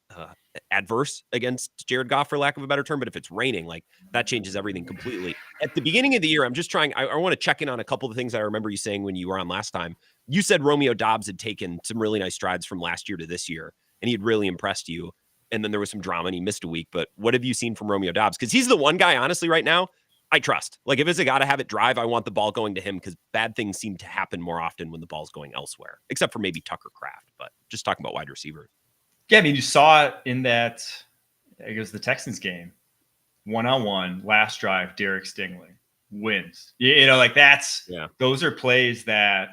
adverse against Jared Goff, for lack of a better term. But if it's raining, like that changes everything completely. At the beginning of the year, I'm just trying, I want to check in on a couple of things I remember you saying when you were on last time. You said Romeo Doubs had taken some really nice strides from last year to this year, and he had really impressed you. And then there was some drama and he missed a week. But what have you seen from Romeo Doubs? Because he's the one guy, honestly, right now, I trust. Like if it's a got to have it drive, I want the ball going to him because bad things seem to happen more often when the ball's going elsewhere, except for maybe Tucker Kraft. But just talking about wide receivers. Yeah, I mean, you saw it in that, it was the Texans game, 1-on-1, last drive, Derek Stingley wins. Like those are plays that,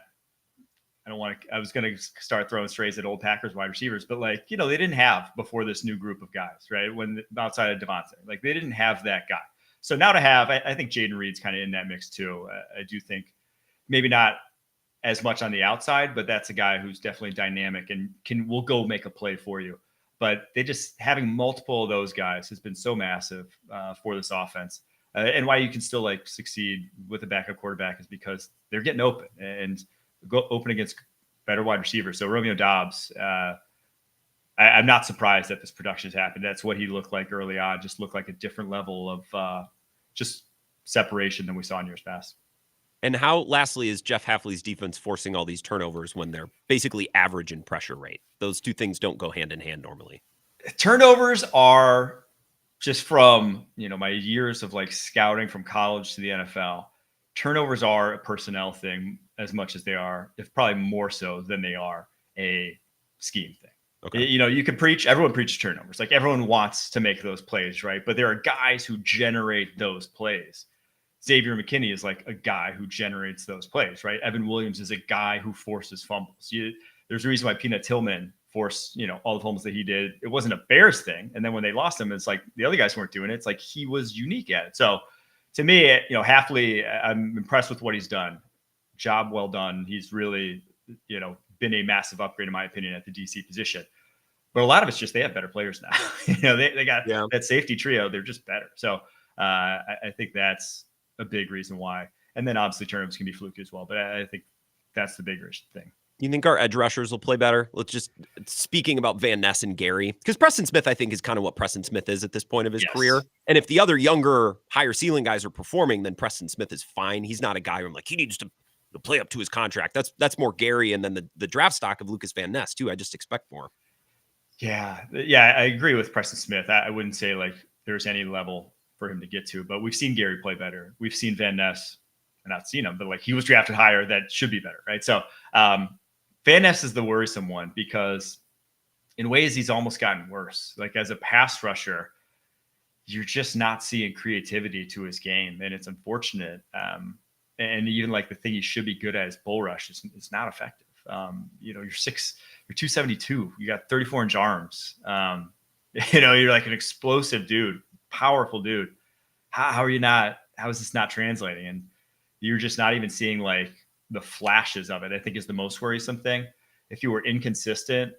I was going to start throwing strays at old Packers wide receivers, but like, they didn't have before this new group of guys, right? When outside of Devontae, like they didn't have that guy. So now to have, I think Jaden Reed's kind of in that mix too. I do think maybe not as much on the outside, but that's a guy who's definitely dynamic and will go make a play for you. But they just having multiple of those guys has been so massive for this offense. And why you can still like succeed with a backup quarterback is because they're getting open and go open against better wide receivers. So Romeo Doubs, I'm not surprised that this production has happened. That's what he looked like early on. Just looked like a different level of just separation than we saw in years past. And how, lastly, is Jeff Hafley's defense forcing all these turnovers when they're basically average in pressure rate? Those two things don't go hand in hand normally. Turnovers are just from, my years of like scouting from college to the NFL. Turnovers are a personnel thing as much as they are, if probably more so than they are a scheme thing. Okay. You can everyone preaches turnovers. Like everyone wants to make those plays, right? But there are guys who generate those plays. Xavier McKinney is like a guy who generates those plays, right? Evan Williams is a guy who forces fumbles. There's a reason why Peanut Tillman forced, all the fumbles that he did. It wasn't a Bears thing. And then when they lost him, it's like the other guys weren't doing it. It's like he was unique at it. So to me, Hafley, I'm impressed with what he's done. Job well done. He's really, been a massive upgrade, in my opinion, at the DC position. But a lot of it's just they have better players now. They got that safety trio. They're just better. So I think that's a big reason why. And then obviously turnovers can be fluky as well. But I think that's the bigger thing. You think our edge rushers will play better? Let's just speaking about Van Ness and Gary, because Preston Smith, I think, is kind of what Preston Smith is at this point of his career. And if the other younger, higher ceiling guys are performing, then Preston Smith is fine. He's not a guy who I'm like, he needs to play up to his contract. That's more Gary, and then the draft stock of Lucas Van Ness too. I just expect more. Yeah, I agree with Preston Smith. I wouldn't say like there's any level for him to get to, but we've seen Gary play better. We've seen Van Ness, not seen him, but like he was drafted higher. That should be better, right? So Van Ness is the worrisome one because in ways he's almost gotten worse. Like as a pass rusher, you're just not seeing creativity to his game, and it's unfortunate. And even like the thing he should be good at is bull rush is not effective. You're 272. You got 34-inch arms. You're like an explosive dude, powerful dude. How are you not? How is this not translating? And you're just not even seeing like the flashes of it. I think is the most worrisome thing. If you were inconsistent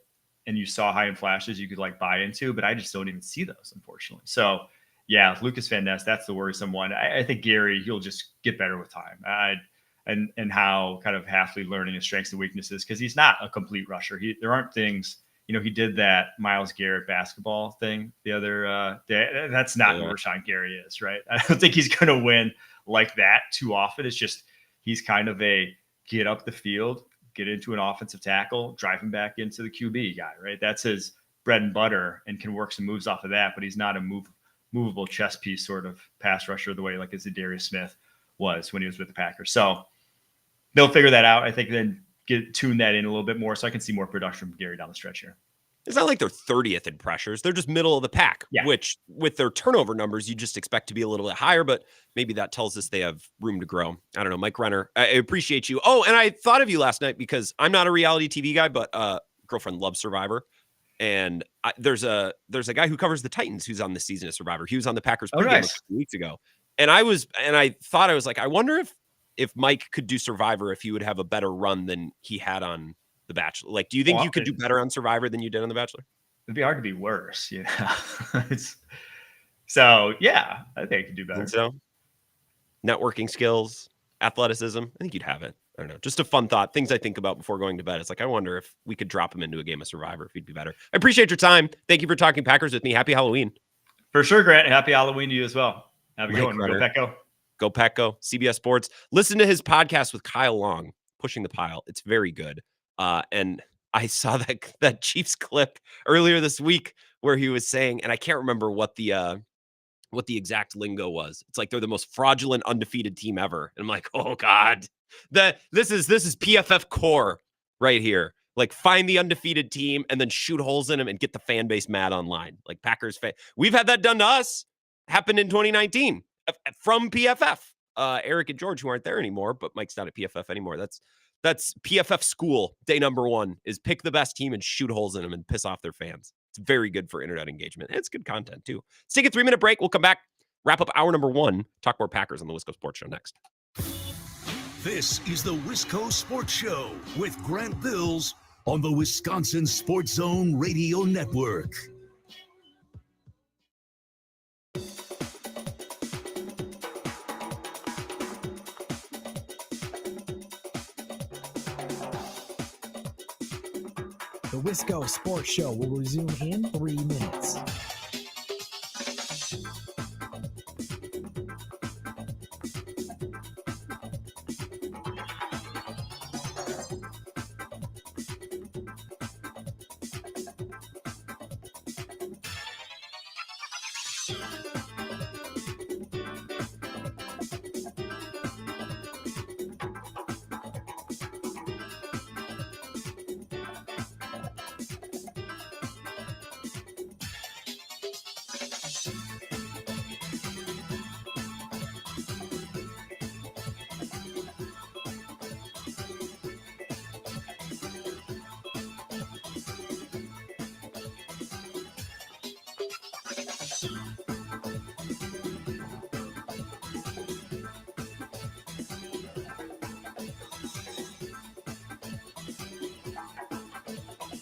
and you saw high end flashes, you could like buy into, but I just don't even see those, unfortunately. So yeah, Lucas Van Ness, that's the worrisome one. I think Gary, he'll just get better with time. And how kind of Hafley learning his strengths and weaknesses, because he's not a complete rusher. There aren't things, he did that Myles Garrett basketball thing the other day. That's not who Rashawn Gary is, right? I don't think he's going to win like that too often. It's just he's kind of a get up the field, get into an offensive tackle, drive him back into the QB guy, right? That's his bread and butter and can work some moves off of that, but he's not a movable chess piece sort of pass rusher the way like a Zadarius Smith was when he was with the Packers. So they'll figure that out. I think then tune that in a little bit more so I can see more production from Gary down the stretch here. It's not like they're 30th in pressures. They're just middle of the pack, which with their turnover numbers, you just expect to be a little bit higher, but maybe that tells us they have room to grow. I don't know. Mike Renner, I appreciate you. Oh, and I thought of you last night because I'm not a reality TV guy, but girlfriend loves Survivor. And there's a guy who covers the Titans who's on this season of Survivor. He was on the Packers pregame a few weeks ago. And I wonder if Mike could do Survivor, if he would have a better run than he had on The Bachelor. Like, do you think you could do better on Survivor than you did on The Bachelor? It'd be hard to be worse, So yeah, I think I could do better. So networking skills, athleticism, I think you'd have it. I don't know. Just a fun thought. Things I think about before going to bed. It's like, I wonder if we could drop him into a game of Survivor, if he'd be better. I appreciate your time. Thank you for talking Packers with me. Happy Halloween. For sure, Grant. Happy Halloween to you as well. Have a good one. Go Pecco. Go Petco, CBS Sports. Listen to his podcast with Kyle Long, Pushing the Pile. It's very good. And I saw that Chiefs clip earlier this week where he was saying, and I can't remember what the exact lingo was. It's like they're the most fraudulent, undefeated team ever. And I'm like, oh God, this is PFF core right here. Like find the undefeated team and then shoot holes in them and get the fan base mad online. Like Packers fan. We've had that done to us. Happened in 2019. From PFF, Eric and George, who aren't there anymore, but Mike's not at PFF anymore. That's That's PFF school. Day number 1 is pick the best team and shoot holes in them and piss off their fans. It's very good for internet engagement. It's good content, too. Let's take a 3-minute break. We'll come back, wrap up hour number 1, talk more Packers on the Wisco Sports Show next. This is the Wisco Sports Show with Grant Bills on the Wisconsin Sports Zone Radio Network. The Wisco Sports Show will resume in 3 minutes.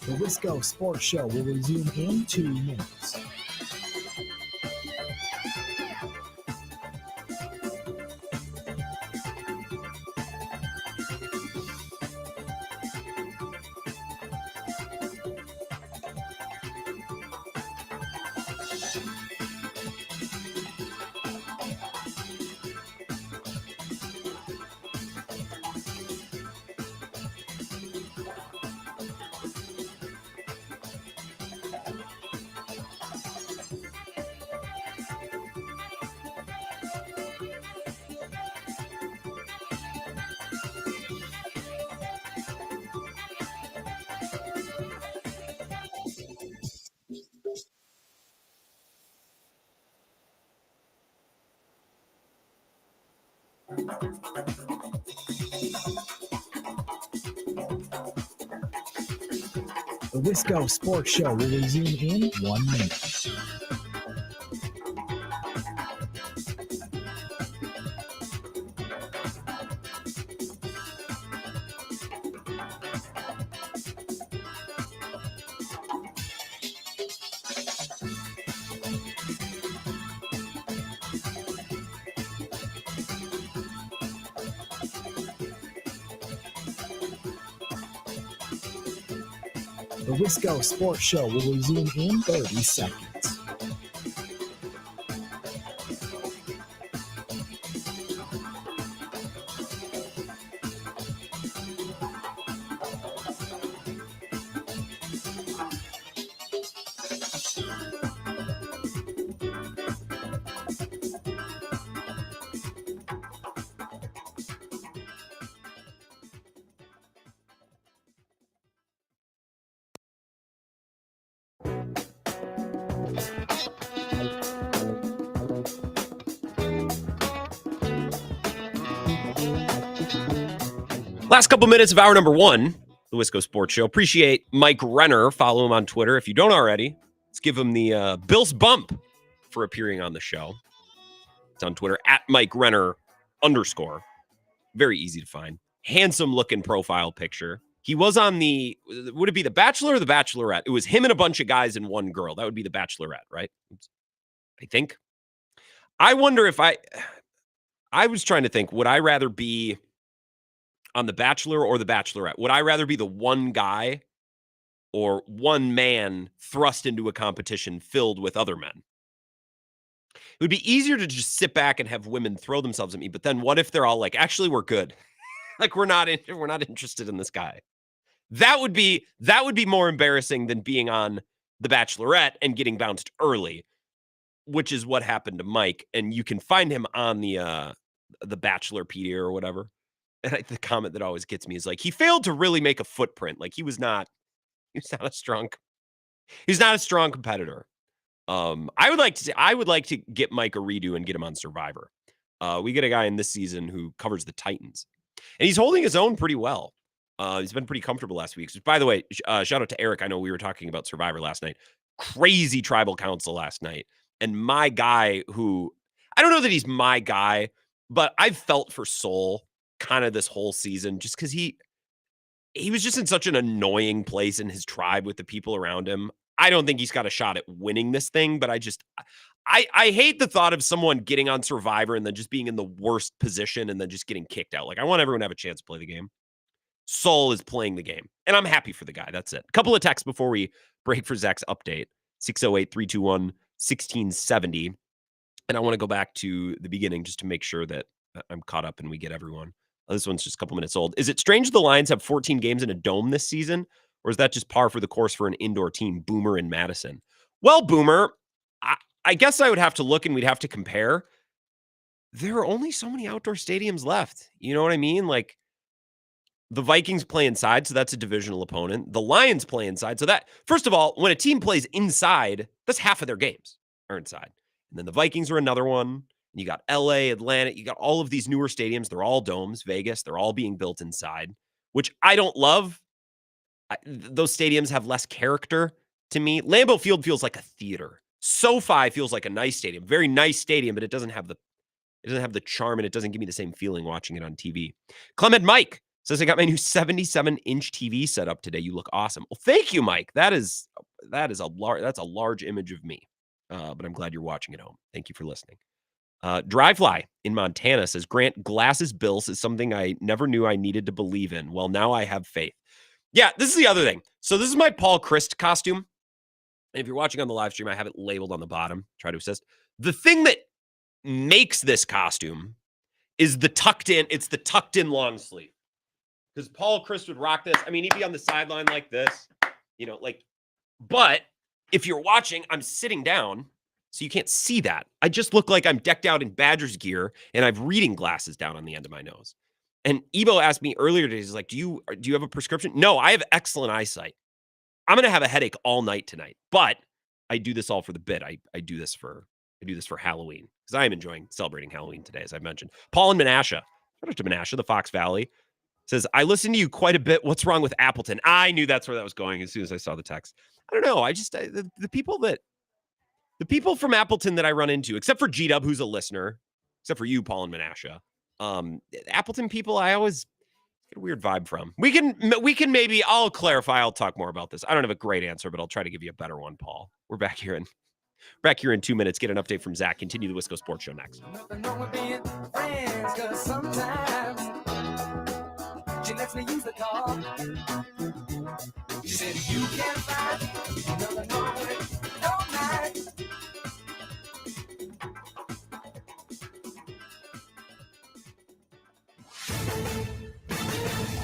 The Wisco Sports Show will resume in 2 minutes. The Wisco Sports Show will resume in 1 minute. The Wisco Sports Show will resume in 30 seconds. Last couple minutes of hour number 1, the Wisco Sports Show. Appreciate Mike Renner. Follow him on Twitter if you don't already. Let's give him the Bills bump for appearing on the show. It's on Twitter at Mike Renner _. Very easy to find. Handsome looking profile picture. He was on would it be The Bachelor or The Bachelorette? It was him and a bunch of guys and one girl. That would be The Bachelorette, right? I think. I wonder if I was trying to think, would I rather be on The Bachelor or The Bachelorette? Would I rather be the one guy or one man thrust into a competition filled with other men? It would be easier to just sit back and have women throw themselves at me, but then what if they're all like, actually, we're good. Like we're not interested in this guy. That would be more embarrassing than being on The Bachelorette and getting bounced early, which is what happened to Mike. And you can find him on the Bachelorpedia or whatever. And the comment that always gets me is like, he failed to really make a footprint. Like he's not a strong competitor. I would like to get Mike a redo and get him on Survivor. We get a guy in this season who covers the Titans, and he's holding his own pretty well. He's been pretty comfortable last week. So, by the way, shout out to Eric. I know we were talking about Survivor last night. Crazy tribal council last night. And my guy who, I don't know that he's my guy, but I've felt for Soul kind of this whole season just because he was just in such an annoying place in his tribe with the people around him. I don't think he's got a shot at winning this thing, but I hate the thought of someone getting on Survivor and then just being in the worst position and then just getting kicked out. Like, I want everyone to have a chance to play the game. Soul is playing the game, and I'm happy for the guy. That's it. A couple of texts before we break for Zach's update. 608-321-1670. And I want to go back to the beginning just to make sure that I'm caught up and we get everyone. This one's just a couple minutes old. Is it strange the Lions have 14 games in a dome this season, or is that just par for the course for an indoor team, Boomer and Madison? Well, Boomer, I guess I would have to look and we'd have to compare. There are only so many outdoor stadiums left. You know what I mean? Like, the Vikings play inside, so that's a divisional opponent. The Lions play inside. So that, first of all, when a team plays inside, that's half of their games are inside. And then the Vikings are another one. You got LA, Atlanta, you got all of these newer stadiums. They're all domes, Vegas. They're all being built inside, which I don't love. Those stadiums have less character to me. Lambeau Field feels like a theater. SoFi feels like a nice stadium, very nice stadium, but it doesn't have the charm and it doesn't give me the same feeling watching it on TV. Clement Mike says, I got my new 77-inch TV set up today. You look awesome. Well, thank you, Mike. That's a large image of me. But I'm glad you're watching at home. Thank you for listening. Dryfly in Montana says, Grant, glasses Bills is something I never knew I needed to believe in. Well, now I have faith. Yeah, this is the other thing. So this is my Paul Christ costume. And if you're watching on the live stream, I have it labeled on the bottom. Try to assist. The thing that makes this costume is the tucked in long sleeve. Because Paul Christ would rock this. I mean, he'd be on the sideline like this, but if you're watching, I'm sitting down, so you can't see that. I just look like I'm decked out in Badgers gear, and I have reading glasses down on the end of my nose. And Ebo asked me earlier today, he's like, do you have a prescription? No, I have excellent eyesight. I'm going to have a headache all night tonight, but I do this all for the bit. I do this for Halloween because I am enjoying celebrating Halloween today, as I mentioned. Paul in Menasha, shout out to Menasha, the Fox Valley, says, I listen to you quite a bit. What's wrong with Appleton? I knew that's where that was going as soon as I saw the text. I don't know. The people from Appleton that I run into, except for G-Dub, who's a listener, except for you, Paul and Menasha, Appleton people, I always get a weird vibe from. We can maybe, I'll clarify. I'll talk more about this. I don't have a great answer, but I'll try to give you a better one, Paul. We're back here in 2 minutes. Get an update from Zach. Continue the Wisco Sports Show next. She lets me use the car. She said, you can't find nothing wrong with it. Don't mind.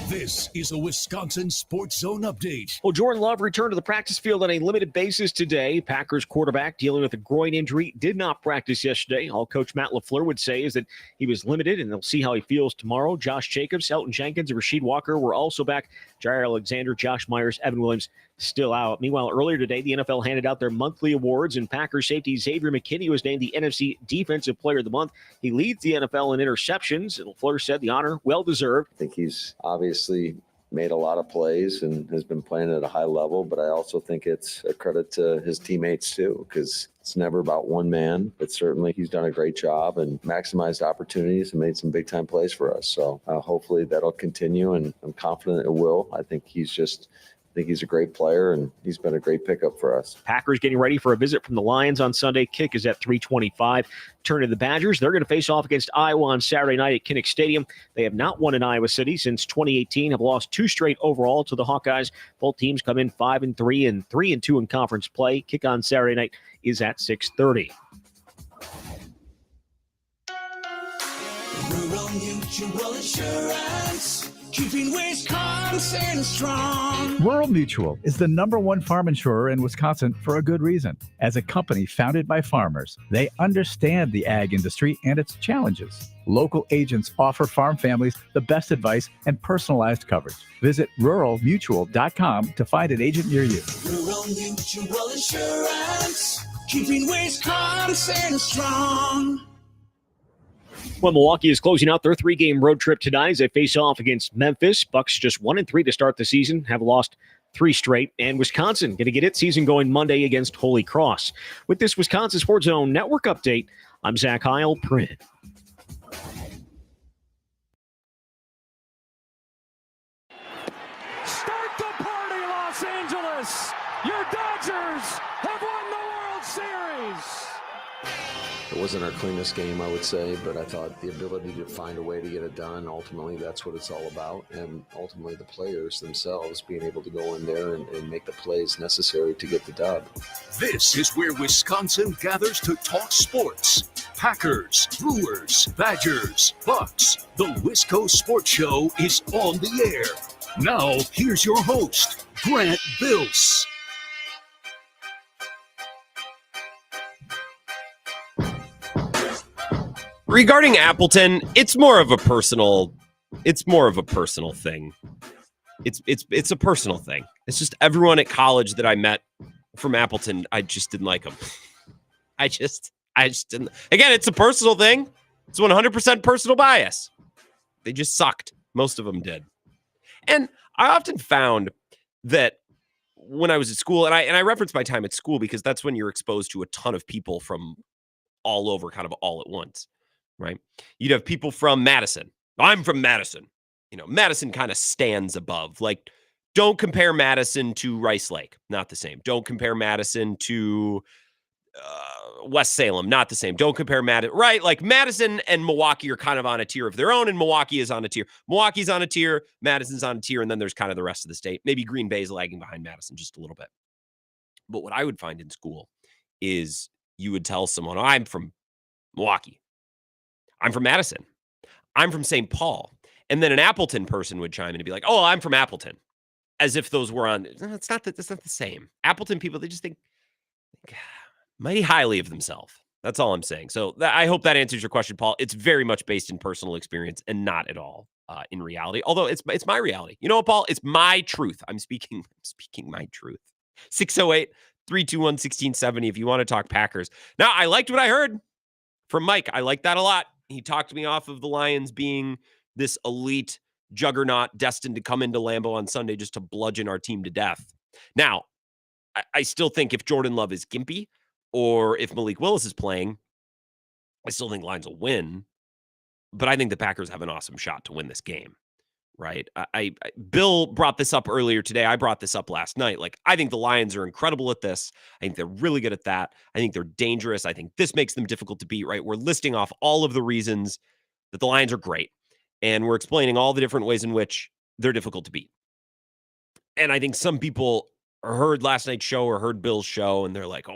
This is a Wisconsin Sports Zone update. Well, Jordan Love returned to the practice field on a limited basis today. Packers quarterback dealing with a groin injury did not practice yesterday. All Coach Matt LaFleur would say is that he was limited, and they'll see how he feels tomorrow. Josh Jacobs, Elton Jenkins, and Rasheed Walker were also back. Jair Alexander, Josh Myers, Evan Williams still out. Meanwhile, earlier today, the NFL handed out their monthly awards, and Packers safety Xavier McKinney was named the NFC Defensive Player of the Month. He leads the NFL in interceptions. LaFleur said the honor well-deserved. I think he's obviously made a lot of plays and has been playing at a high level, but I also think it's a credit to his teammates too, because it's never about one man, but certainly he's done a great job and maximized opportunities and made some big time plays for us. So hopefully that'll continue, and I'm confident it will. I think he's a great player, and he's been a great pickup for us. Packers getting ready for a visit from the Lions on Sunday. Kick is at 3:25. Turn to the Badgers. They're going to face off against Iowa on Saturday night at Kinnick Stadium. They have not won in Iowa City since 2018, have lost 2 straight overall to the Hawkeyes. Both teams come in 5-3 and 3-2 in conference play. Kick on Saturday night is at 6:30. Rural Mutual Insurance, keeping Wisconsin strong. Rural Mutual is the #1 farm insurer in Wisconsin for a good reason. As a company founded by farmers, they understand the ag industry and its challenges. Local agents offer farm families the best advice and personalized coverage. Visit ruralmutual.com to find an agent near you. Rural Mutual Insurance, keeping Wisconsin strong. Well, Milwaukee is closing out their 3-game road trip tonight as they face off against Memphis. Bucks just 1-3 to start the season, have lost 3 straight. And Wisconsin going to get its season going Monday against Holy Cross. With this Wisconsin Sports Zone Network update, I'm Zach Heil, Print. Start the party, Los Angeles! Your Dodgers have won the World Series! It wasn't our cleanest game, I would say, but I thought the ability to find a way to get it done, ultimately that's what it's all about. And ultimately the players themselves being able to go in there and make the plays necessary to get the dub. This is where Wisconsin gathers to talk sports. Packers, Brewers, Badgers, Bucks. The Wisco Sports Show is on the air. Now, here's your host, Grant Bills. Regarding Appleton, it's more of a personal thing. It's a personal thing. It's just everyone at college that I met from Appleton, I just didn't like them. I just didn't. Again, it's a personal thing. It's 100% personal bias. They just sucked. Most of them did. And I often found that when I was at school, and I reference my time at school because that's when you're exposed to a ton of people from all over, kind of all at once. Right? You'd have people from Madison. I'm from Madison. Madison kind of stands above. Like, don't compare Madison to Rice Lake. Not the same. Don't compare Madison to West Salem. Not the same. Don't compare Madison. Right? Like, Madison and Milwaukee are kind of on a tier of their own, and Milwaukee is on a tier. Milwaukee's on a tier. Madison's on a tier, and then there's kind of the rest of the state. Maybe Green Bay's lagging behind Madison just a little bit. But what I would find in school is you would tell someone, I'm from Milwaukee. I'm from Madison. I'm from St. Paul. And then an Appleton person would chime in and be like, oh, I'm from Appleton. As if those were on. It's not the same. Appleton people, they just think mighty highly of themselves. That's all I'm saying. So I hope that answers your question, Paul. It's very much based in personal experience and not at all in reality. Although it's my reality. You know what, Paul? It's my truth. I'm speaking my truth. 608-321-1670 if you want to talk Packers. Now, I liked what I heard from Mike. I like that a lot. He talked me off of the Lions being this elite juggernaut destined to come into Lambeau on Sunday just to bludgeon our team to death. Now, I still think if Jordan Love is gimpy or if Malik Willis is playing, I still think Lions will win. But I think the Packers have an awesome shot to win this game, right? Bill brought this up earlier today. I brought this up last night. Like, I think the Lions are incredible at this. I think they're really good at that. I think they're dangerous. I think this makes them difficult to beat, right? We're listing off all of the reasons that the Lions are great. And we're explaining all the different ways in which they're difficult to beat. And I think some people heard last night's show or heard Bill's show, and they're like,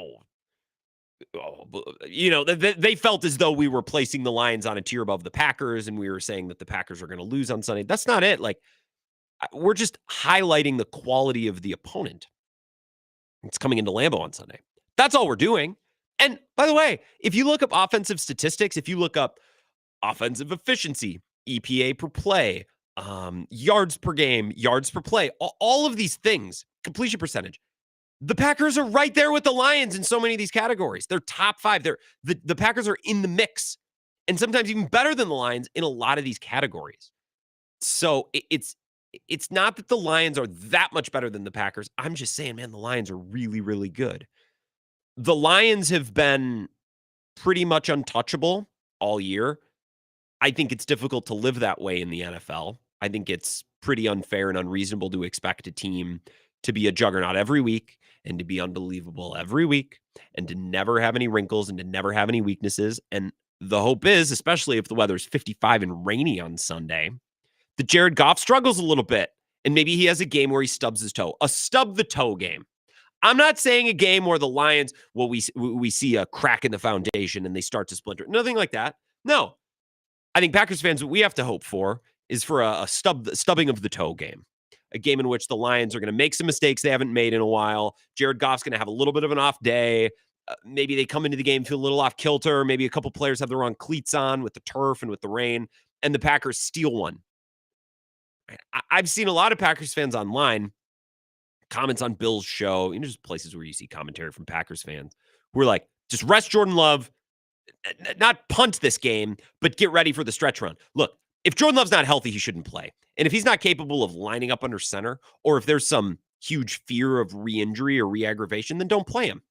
they felt as though we were placing the Lions on a tier above the Packers, and we were saying that the Packers are going to lose on Sunday. That's not it. Like, we're just highlighting the quality of the opponent. It's coming into Lambeau on Sunday. That's all we're doing. And by the way, if you look up offensive statistics, if you look up offensive efficiency, EPA per play, yards per game, yards per play, all of these things, completion percentage, the Packers are right there with the Lions in so many of these categories. They're top 5. The Packers are in the mix, and sometimes even better than the Lions in a lot of these categories. So it's not that the Lions are that much better than the Packers. I'm just saying, man, the Lions are really, really good. The Lions have been pretty much untouchable all year. I think it's difficult to live that way in the NFL. I think it's pretty unfair and unreasonable to expect a team to be a juggernaut every week and to be unbelievable every week and to never have any wrinkles and to never have any weaknesses. And the hope is, especially if the weather's 55 and rainy on Sunday, that Jared Goff struggles a little bit and maybe he has a game where he stubs his toe, a stub the toe game. I'm not saying a game where the Lions, well, we see a crack in the foundation and they start to splinter. Nothing like that. No. I think Packers fans, what we have to hope for is for a stubbing of the toe game. A game in which the Lions are going to make some mistakes they haven't made in a while. Jared Goff's going to have a little bit of an off day. Maybe they come into the game, feel a little off kilter. Maybe a couple players have the wrong cleats on with the turf and with the rain, and the Packers steal one. I've seen a lot of Packers fans online, comments on Bill's show, just places where you see commentary from Packers fans, who are like, just rest Jordan Love. not punt this game, but get ready for the stretch run. Look, if Jordan Love's not healthy, he shouldn't play. And if he's not capable of lining up under center, or if there's some huge fear of re-injury or re-aggravation, then don't play him.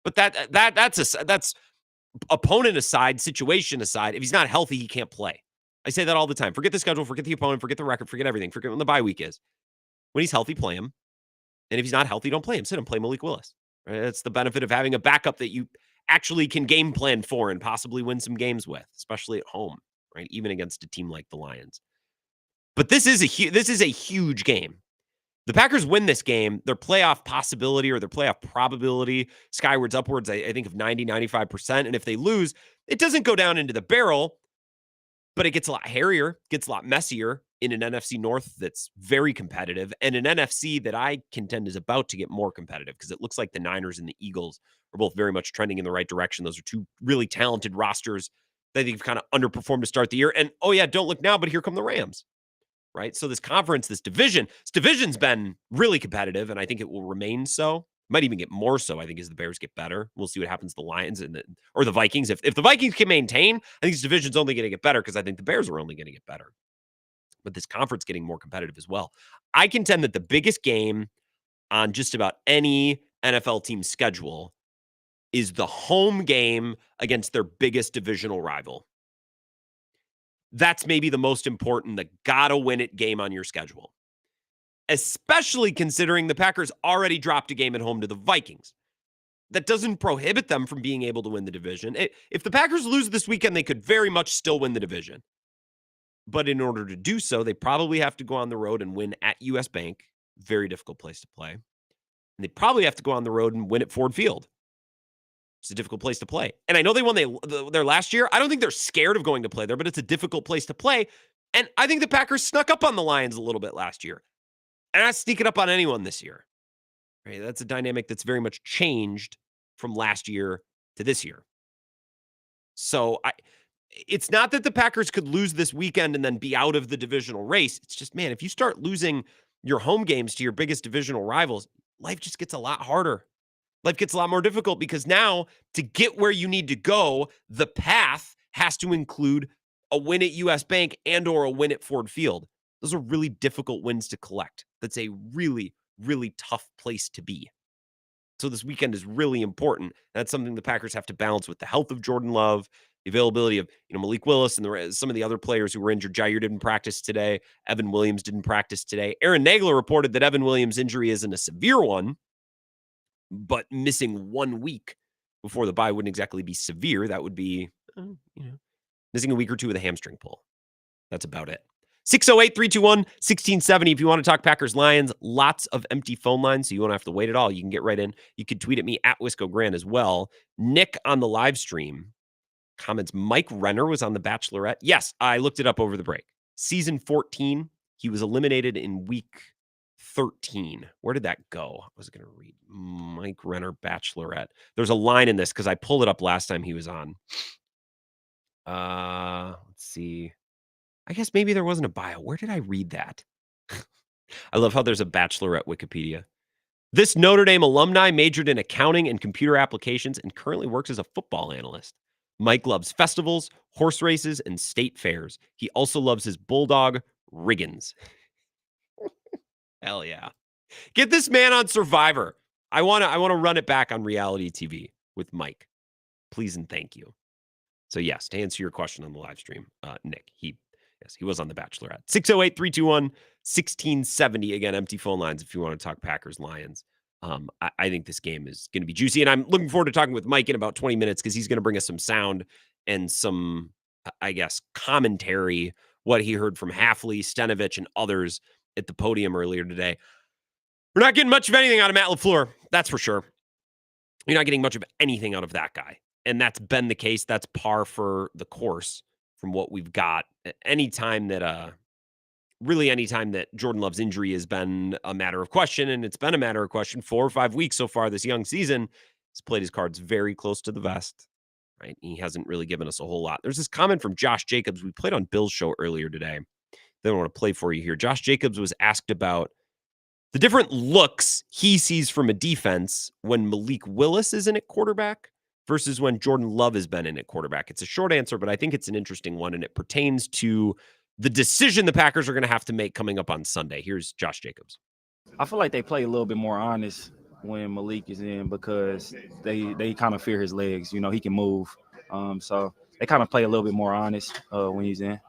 But that's opponent aside, situation aside. If he's not healthy, he can't play. I say that all the time. Forget the schedule, forget the opponent, forget the record, forget everything. Forget when the bye week is. When he's healthy, play him. And if he's not healthy, don't play him. Sit him, play Malik Willis. Right? That's the benefit of having a backup that you actually can game plan for and possibly win some games with, especially at home, right? Even against a team like the Lions. But this is a huge game. The Packers win this game, their playoff possibility or their playoff probability skywards upwards, I think of 90, 95%. And if they lose, it doesn't go down into the barrel, but it gets a lot hairier, gets a lot messier in an NFC North that's very competitive and an NFC that I contend is about to get more competitive because it looks like the Niners and the Eagles are both very much trending in the right direction. Those are two really talented rosters that I think have kind of underperformed to start the year. And, oh yeah, don't look now, but here come the Rams. Right? So this conference, this division's been really competitive, and I think it will remain so. Might even get more so, I think, as the Bears get better. We'll see what happens to the Lions or the Vikings. If the Vikings can maintain, I think this division's only going to get better because I think the Bears are only going to get better. But this conference getting more competitive as well. I contend that the biggest game on just about any NFL team's schedule is the home game against their biggest divisional rival. That's maybe the most important, the gotta win it game on your schedule. Especially considering the Packers already dropped a game at home to the Vikings. That doesn't prohibit them from being able to win the division. If the Packers lose this weekend, they could very much still win the division. But in order to do so, they probably have to go on the road and win at US Bank. Very difficult place to play. And they probably have to go on the road and win at Ford Field. It's a difficult place to play. And I know they won their last year. I don't think they're scared of going to play there, but it's a difficult place to play. And I think the Packers snuck up on the Lions a little bit last year. And not sneaking up on anyone this year. Right? That's a dynamic that's very much changed from last year to this year. So it's not that the Packers could lose this weekend and then be out of the divisional race. It's just, man, if you start losing your home games to your biggest divisional rivals, life just gets a lot harder. Life gets a lot more difficult because now to get where you need to go, the path has to include a win at US Bank and or a win at Ford Field. Those are really difficult wins to collect. That's a really, really tough place to be. So this weekend is really important. That's something the Packers have to balance with the health of Jordan Love, the availability of Malik Willis and some of the other players who were injured. Jair didn't practice today. Evan Williams didn't practice today. Aaron Nagler reported that Evan Williams' injury isn't a severe one, but missing 1 week before the bye wouldn't exactly be severe. That would be, missing a week or two with a hamstring pull. That's about it. 608-321-1670. If you want to talk Packers Lions, lots of empty phone lines, so you won't have to wait at all. You can get right in. You can tweet at me at Wisco Grant as well. Nick on the live stream comments, Mike Renner was on The Bachelorette. Yes, I looked it up over the break. Season 14, he was eliminated in week 13. Where did that go? I was going to read Mike Renner Bachelorette. There's a line in this because I pulled it up last time he was on. Let's see. I guess maybe there wasn't a bio. Where did I read that? I love how there's a Bachelorette Wikipedia. This Notre Dame alumni majored in accounting and computer applications and currently works as a football analyst. Mike loves festivals, horse races, and state fairs. He also loves his bulldog, Riggins. Hell yeah. Get this man on Survivor. I want to run it back on reality TV with Mike. Please and thank you. So yes, to answer your question on the live stream, Nick, he was on The Bachelorette. 608-321-1670. Again, empty phone lines if you want to talk Packers Lions. I think this game is going to be juicy, and I'm looking forward to talking with Mike in about 20 minutes because he's going to bring us some sound and some, I guess, commentary, what he heard from Hafley, Stenavich, and others at the podium earlier today. We're not getting much of anything out of Matt LaFleur, that's for sure. You're not getting much of anything out of that guy, and that's been the case. That's par for the course from what we've got. Anytime that Jordan Love's injury has been a matter of question, and it's been a matter of question 4 or 5 weeks so far this young season, he's played his cards very close to the vest, right? He hasn't really given us a whole lot. There's this comment from Josh Jacobs. We played on Bill's show earlier today. They don't want to play for you here. Josh Jacobs was asked about the different looks he sees from a defense when Malik Willis isn't at quarterback versus when Jordan Love has been in at quarterback? It's a short answer, but I think it's an interesting one, and it pertains to the decision the Packers are going to have to make coming up on Sunday. Here's Josh Jacobs. I feel like they play a little bit more honest when Malik is in because they kind of fear his legs. He can move. So they kind of play a little bit more honest when he's in.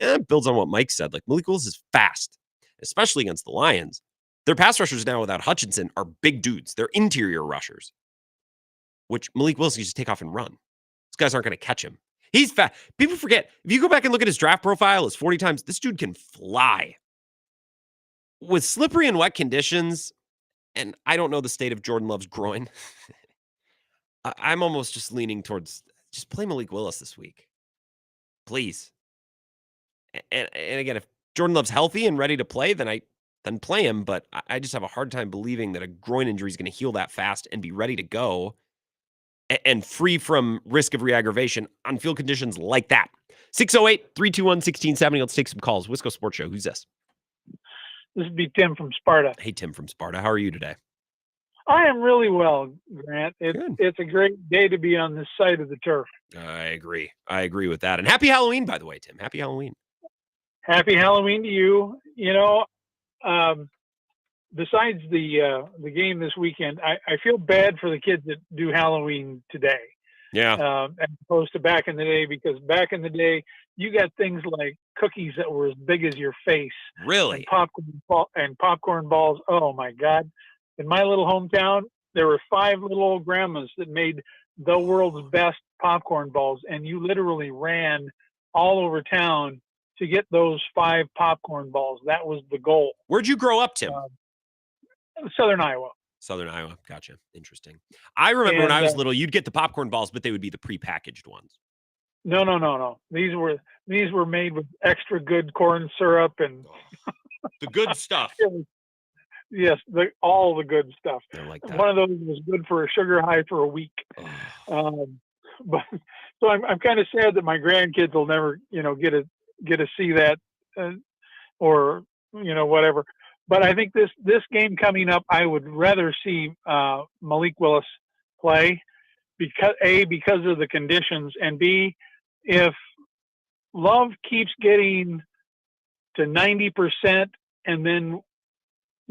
And it builds on what Mike said. Like, Malik Willis is fast, especially against the Lions. Their pass rushers now without Hutchinson are big dudes. They're interior rushers, which Malik Willis can just take off and run. These guys aren't going to catch him. He's fast. People forget. If you go back and look at his draft profile, his 40 times, this dude can fly. With slippery and wet conditions, and I don't know the state of Jordan Love's groin, I'm almost just leaning towards just play Malik Willis this week. Please. And again, if Jordan Love's healthy and ready to play, then play him. But I just have a hard time believing that a groin injury is going to heal that fast and be ready to go and free from risk of re-aggravation on field conditions like that. 608-321-1670. Let's take some calls. Wisco Sports Show. Who's this? This would be Tim from Sparta. Hey, Tim from Sparta. How are you today? I am really well, Grant. It's a great day to be on this side of the turf. I agree. I agree with that. And happy Halloween, by the way, Tim. Happy Halloween. Happy Halloween to you. Besides the game this weekend, I feel bad for the kids that do Halloween today. Yeah. As opposed to back in the day, because back in the day, you got things like cookies that were as big as your face. Really? And popcorn balls. Oh, my God. In my little hometown, there were 5 little old grandmas that made the world's best popcorn balls, and you literally ran all over town to get those 5 popcorn balls. That was the goal. Where'd you grow up, Tim? Southern Iowa. Southern Iowa. Gotcha. Interesting. I remember when I was little, you'd get the popcorn balls, but they would be the prepackaged ones. No. These were made with extra good corn syrup and the good stuff. Yes, all the good stuff. I like that. One of those was good for a sugar high for a week. But so I'm kind of sad that my grandkids will never, get to see that, or whatever. But I think this game coming up, I would rather see Malik Willis play because of the conditions, and B, if Love keeps getting to 90% and then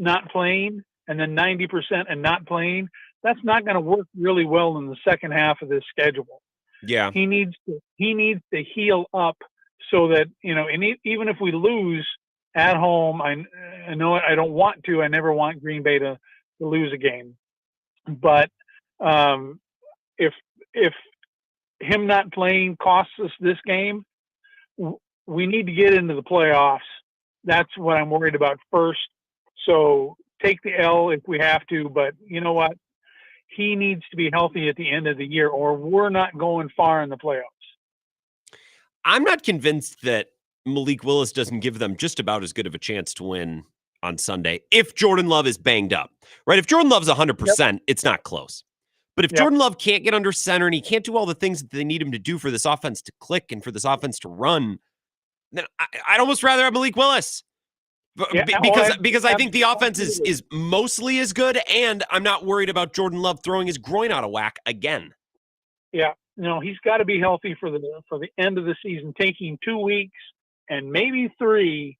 not playing, and then 90% and not playing, that's not going to work really well in the second half of this schedule. Yeah, he needs to heal up so that and even if we lose at home, I know I don't want to. I never want Green Bay to lose a game, but if him not playing costs us this game, we need to get into the playoffs. That's what I'm worried about first. So take the L if we have to, but you know what? He needs to be healthy at the end of the year, or we're not going far in the playoffs. I'm not convinced that Malik Willis doesn't give them just about as good of a chance to win on Sunday if Jordan Love is banged up, right? If Jordan Love's 100%, it's not close. But if Jordan Love can't get under center and he can't do all the things that they need him to do for this offense to click and for this offense to run, then I'd almost rather have Malik Willis. Because I think the offense is mostly as good, and I'm not worried about Jordan Love throwing his groin out of whack again. Yeah, no, he's got to be healthy for the end of the season. Taking 2 weeks and maybe 3,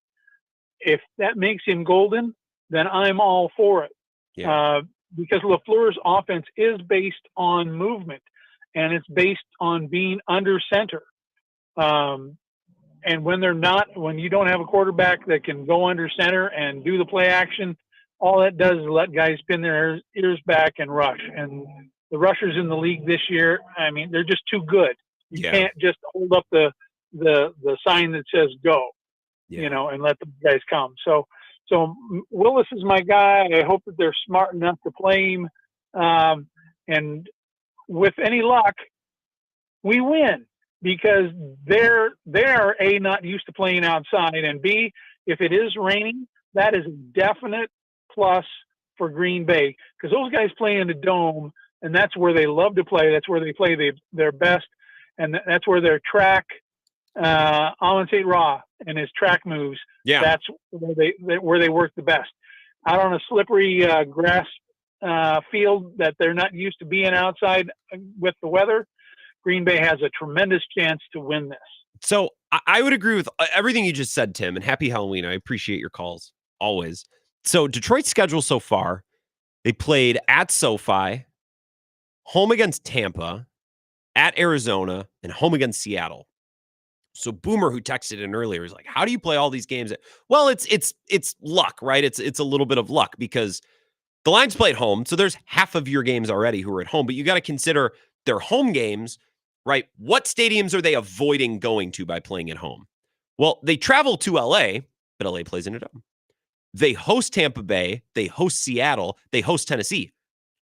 if that makes him golden, then I'm all for it. Yeah. Because LaFleur's offense is based on movement, and it's based on being under center. And when you don't have a quarterback that can go under center and do the play action, all that does is let guys pin their ears back and rush. And the rushers in the league this year, I mean, they're just too good. You can't just hold up the sign that says go, and let the guys come. So Willis is my guy. I hope that they're smart enough to play him. And with any luck, we win. Because they're A, not used to playing outside, and B, if it is raining, that is a definite plus for Green Bay, because those guys play in the dome, and that's where they love to play. That's where they play their best, and that's where their track, Alan St. Ra and his track moves. Yeah, that's where they work the best. Out on a slippery grass field that they're not used to being outside with the weather, Green Bay has a tremendous chance to win this. So I would agree with everything you just said, Tim, and happy Halloween. I appreciate your calls always. So Detroit's schedule so far, they played at SoFi, home against Tampa, at Arizona, and home against Seattle. So Boomer, who texted in earlier, is like, how do you play all these games? Well, it's luck, right? It's a little bit of luck because the Lions play at home. So there's half of your games already who are at home, but you got to consider their home games, right? What stadiums are they avoiding going to by playing at home? Well, they travel to LA, but LA plays in a dome. They host Tampa Bay, they host Seattle, they host Tennessee.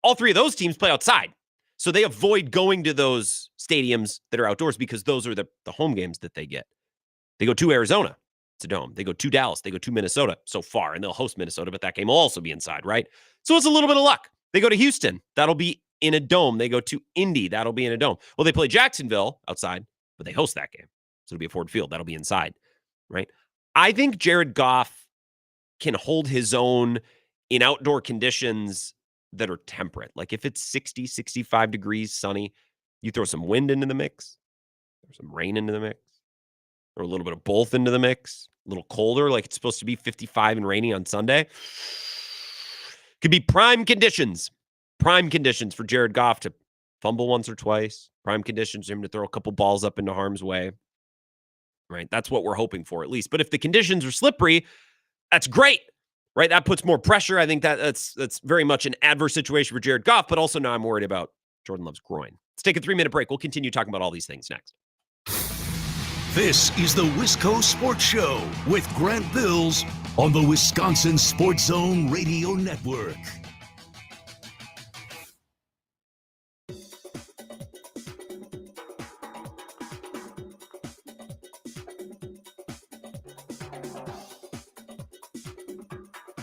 All three of those teams play outside. So they avoid going to those stadiums that are outdoors because those are the home games that they get. They go to Arizona. It's a dome. They go to Dallas. They go to Minnesota so far, and they'll host Minnesota, but that game will also be inside, right? So it's a little bit of luck. They go to Houston. That'll be in a dome. They go to Indy. That'll be in a dome. Well, they play Jacksonville outside, but they host that game. So it'll be a Ford Field. That'll be inside, right? I think Jared Goff can hold his own in outdoor conditions that are temperate. Like if it's 60, 65 degrees, sunny, you throw some wind into the mix, throw some rain into the mix, or a little bit of both into the mix, a little colder, like it's supposed to be 55 and rainy on Sunday. Could be prime conditions for Jared Goff to fumble once or twice, prime conditions for him to throw a couple balls up into harm's way, right? That's what we're hoping for at least. But if the conditions are slippery, that's great. Right, that puts more pressure. I think that's very much an adverse situation for Jared Goff, but also now I'm worried about Jordan Love's groin. Let's take a 3-minute break. We'll continue talking about all these things next. This is the Wisco Sports Show with Grant Bills on the Wisconsin Sports Zone Radio Network.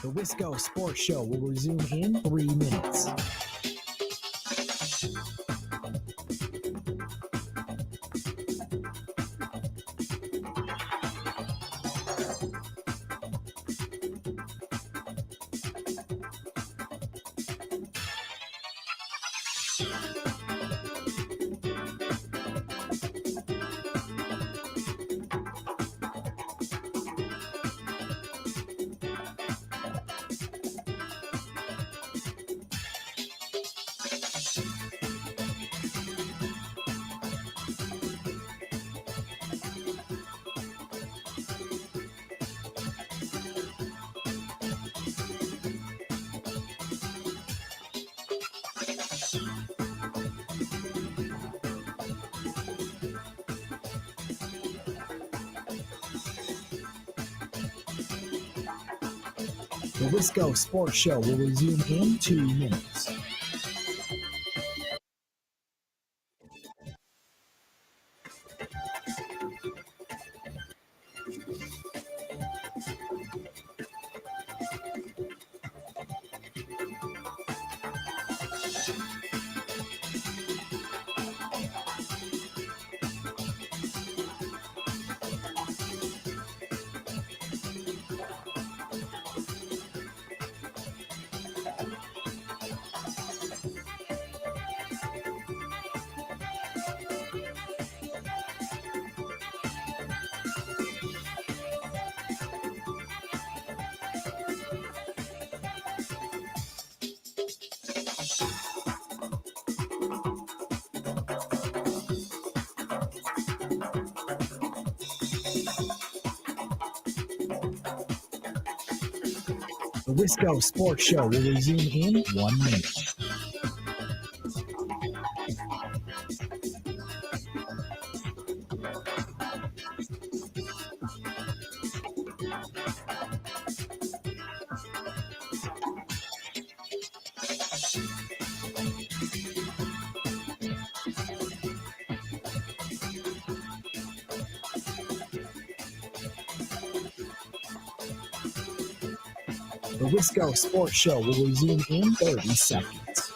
The Wisco Sports Show will resume in 3 minutes. The Wisco Sports Show will resume in 2 minutes. The Wisco Sports Show will resume in 1 minute. The Wisco Sports Show will resume in 30 seconds.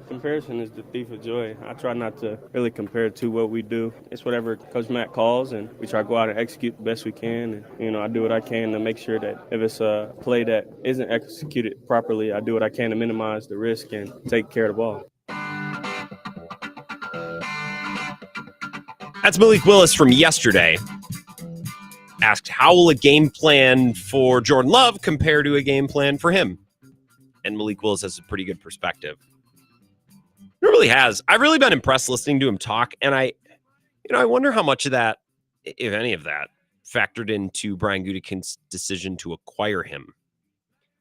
Comparison is the thief of joy. I try not to really compare to what we do. It's whatever Coach Matt calls, and we try to go out and execute the best we can. And, I do what I can to make sure that if it's a play that isn't executed properly, I do what I can to minimize the risk and take care of the ball. That's Malik Willis from yesterday. Asked, how will a game plan for Jordan Love compare to a game plan for him? And Malik Willis has a pretty good perspective. It really has. I've really been impressed listening to him talk, and I wonder how much of that, if any of that, factored into Brian Gutekunst's decision to acquire him.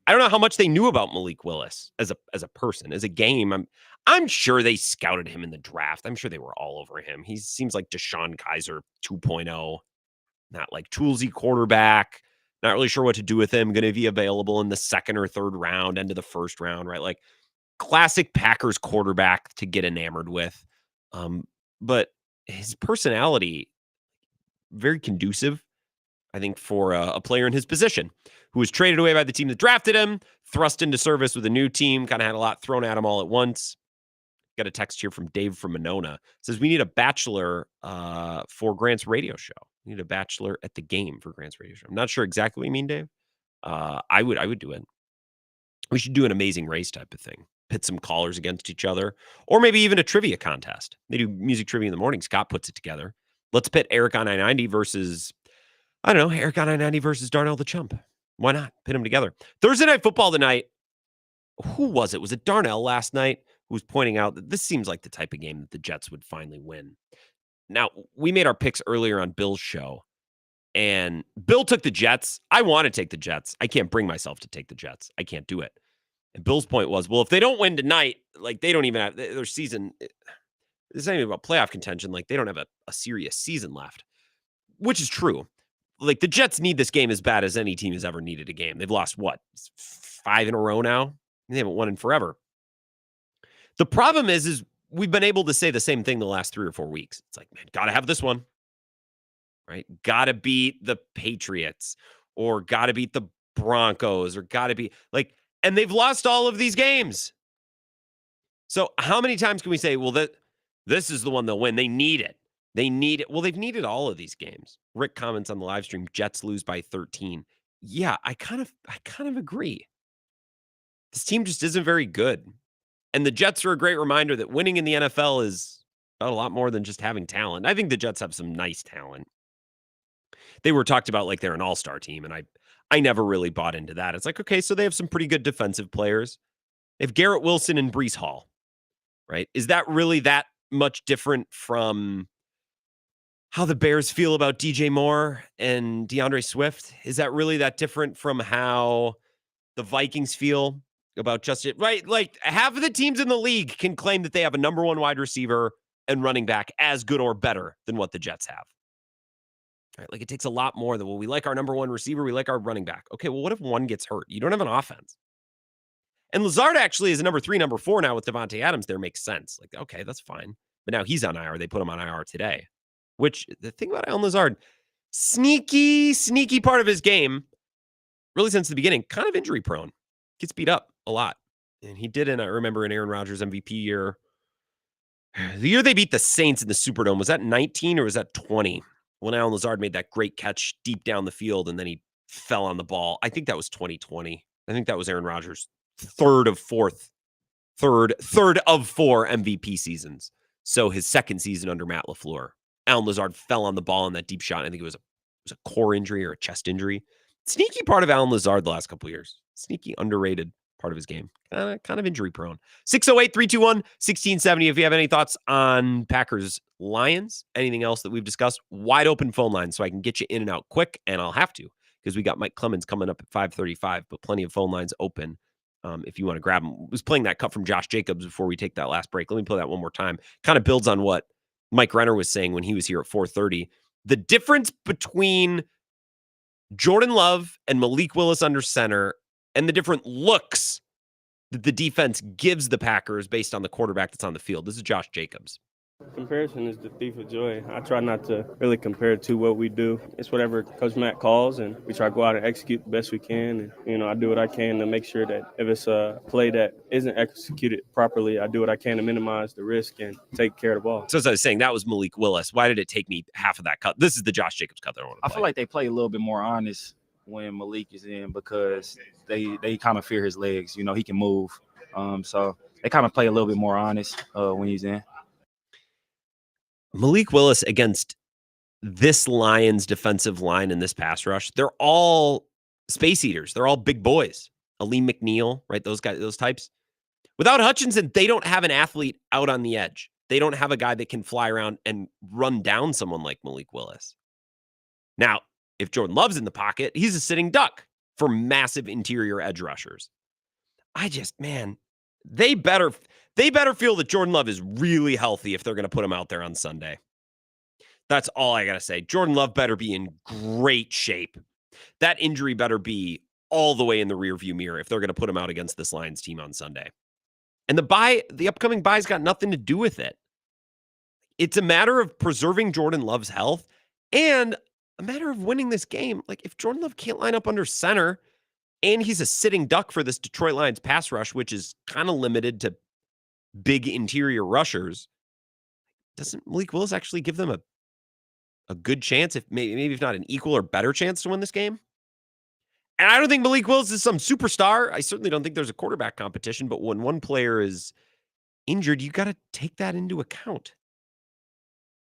I don't know how much they knew about Malik Willis as a person, as a game. I'm sure they scouted him in the draft. I'm sure they were all over him. He seems like Deshaun Kaiser 2.0, not like toolsy quarterback. Not really sure what to do with him. Going to be available in the second or third round, end of the first round, right? Like classic Packers quarterback to get enamored with. But his personality, very conducive, I think, for a player in his position who was traded away by the team that drafted him, thrust into service with a new team, kind of had a lot thrown at him all at once. Got a text here from Dave from Monona. It says, we need a bachelor for Grant's radio show. We need a bachelor at the game for Grant's radio show. I'm not sure exactly what you mean, Dave. I would do it. We should do an Amazing Race type of thing. Pit some callers against each other, or maybe even a trivia contest. They do music trivia in the morning. Scott puts it together. Let's pit Eric on I-90 versus, I don't know, Eric on I-90 versus Darnell the Chump. Why not? Pit them together. Thursday Night Football tonight. Who was it? Was it Darnell last night who was pointing out that this seems like the type of game that the Jets would finally win? Now, we made our picks earlier on Bill's show, and Bill took the Jets. I want to take the Jets. I can't bring myself to take the Jets. I can't do it. And Bill's point was, well, if they don't win tonight, like they don't even have their season. It's not even about playoff contention. Like they don't have a serious season left, which is true. Like the Jets need this game as bad as any team has ever needed a game. They've lost what, 5 in a row now? They haven't won in forever. The problem is we've been able to say the same thing the last 3 or 4 weeks. It's like, man, got to have this one, right? Got to beat the Patriots or got to beat the Broncos or got to be like, and they've lost all of these games. So how many times can we say, well, this is the one they'll win? They need it. They need it. Well, they've needed all of these games. Rick comments on the live stream, Jets lose by 13. Yeah, I kind of agree. This team just isn't very good. And the Jets are a great reminder that winning in the NFL is about a lot more than just having talent. I think the Jets have some nice talent. They were talked about like they're an all-star team, and I never really bought into that. It's like, okay, so they have some pretty good defensive players. They have Garrett Wilson and Breece Hall, right? Is that really that much different from how the Bears feel about DJ Moore and DeAndre Swift? Is that really that different from how the Vikings feel about Justin? Right? Like half of the teams in the league can claim that they have a number 1 wide receiver and running back as good or better than what the Jets have. Right? Like it takes a lot more than, well, we like our number 1 receiver, we like our running back. Okay, well, what if one gets hurt? You don't have an offense. And Lazard actually is a number 3, number 4 now with Devontae Adams. There makes sense. Like, okay, that's fine. But now he's on IR. They put him on IR today. Which, the thing about Allen Lazard, sneaky part of his game, really since the beginning, kind of injury prone. Gets beat up a lot. And he did, and I remember in Aaron Rodgers' MVP year, the year they beat the Saints in the Superdome, was that 19 or was that 20? When Allen Lazard made that great catch deep down the field and then he fell on the ball. I think that was 2020. I think that was Aaron Rodgers' third of 4 MVP seasons. So his second season under Matt LaFleur. Allen Lazard fell on the ball in that deep shot. I think it was a core injury or a chest injury. Sneaky part of Allen Lazard the last couple of years. Sneaky underrated part of his game. Kind of injury prone. 608-321-1670. If you have any thoughts on Packers Lions, anything else that we've discussed, wide open phone line so I can get you in and out quick, and I'll have to because we got Mike Clemens coming up at 5:35, but plenty of phone lines open if you want to grab them. I was playing that cut from Josh Jacobs before we take that last break. Let me play that one more time. Kind of builds on what Mike Renner was saying when he was here at 4:30. The difference between Jordan Love and Malik Willis under center and the different looks that the defense gives the Packers based on the quarterback that's on the field. This is Josh Jacobs. Comparison is the thief of joy. I try not to really compare it to what we do. It's whatever Coach Matt calls, and we try to go out and execute the best we can. And, I do what I can to make sure that if it's a play that isn't executed properly, I do what I can to minimize the risk and take care of the ball. So as I was saying, that was Malik Willis. Why did it take me half of that cut? This is the Josh Jacobs cut that I want to play. I feel like they play a little bit more honest when Malik is in because they kind of fear his legs. He can move. So they kind of play a little bit more honest when he's in. Malik Willis against this Lions defensive line in this pass rush, they're all space eaters. They're all big boys. Aleem McNeil, right? Those guys, those types. Without Hutchinson, they don't have an athlete out on the edge. They don't have a guy that can fly around and run down someone like Malik Willis. Now, if Jordan Love's in the pocket, he's a sitting duck for massive interior edge rushers. They better feel that Jordan Love is really healthy if they're going to put him out there on Sunday. That's all I got to say. Jordan Love better be in great shape. That injury better be all the way in the rearview mirror if they're going to put him out against this Lions team on Sunday. And the upcoming bye's got nothing to do with it. It's a matter of preserving Jordan Love's health and a matter of winning this game. Like, if Jordan Love can't line up under center and he's a sitting duck for this Detroit Lions pass rush, which is kind of limited to big interior rushers, doesn't Malik Willis actually give them a good chance, if maybe if not an equal or better chance to win this game? And I don't think Malik Willis is some superstar. I certainly don't think there's a quarterback competition, but when one player is injured, you got to take that into account.